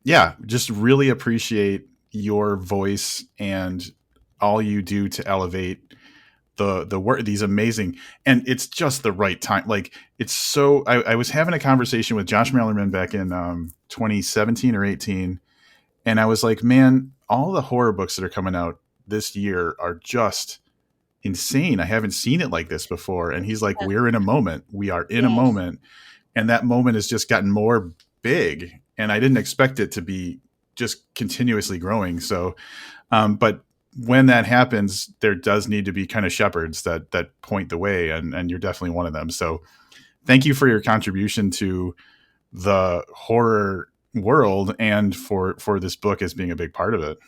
yeah, just really appreciate your voice and all you do to elevate the work, these amazing, and it's just the right time. Like it's so, I was having a conversation with Josh Malerman back in 2017 or 18, and I was like, man, all the horror books that are coming out this year are just insane. I haven't seen it like this before. And he's like, we're in a moment. We are in a Yes. moment. And that moment has just gotten more big. And I didn't expect it to be just continuously growing. So, but when that happens, there does need to be kind of shepherds that point the way. And you're definitely one of them. So thank you for your contribution to the horror world and for this book as being a big part of it.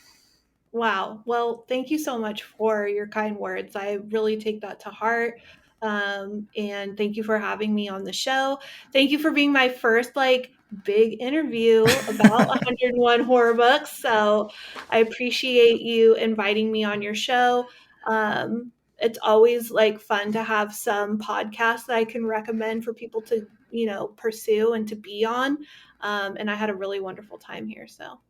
Wow. Well, thank you so much for your kind words. I really take that to heart. And thank you for having me on the show. Thank you for being my first like big interview about 101 horror books. So I appreciate you inviting me on your show. It's always like fun to have some podcasts that I can recommend for people to, pursue and to be on. And I had a really wonderful time here. So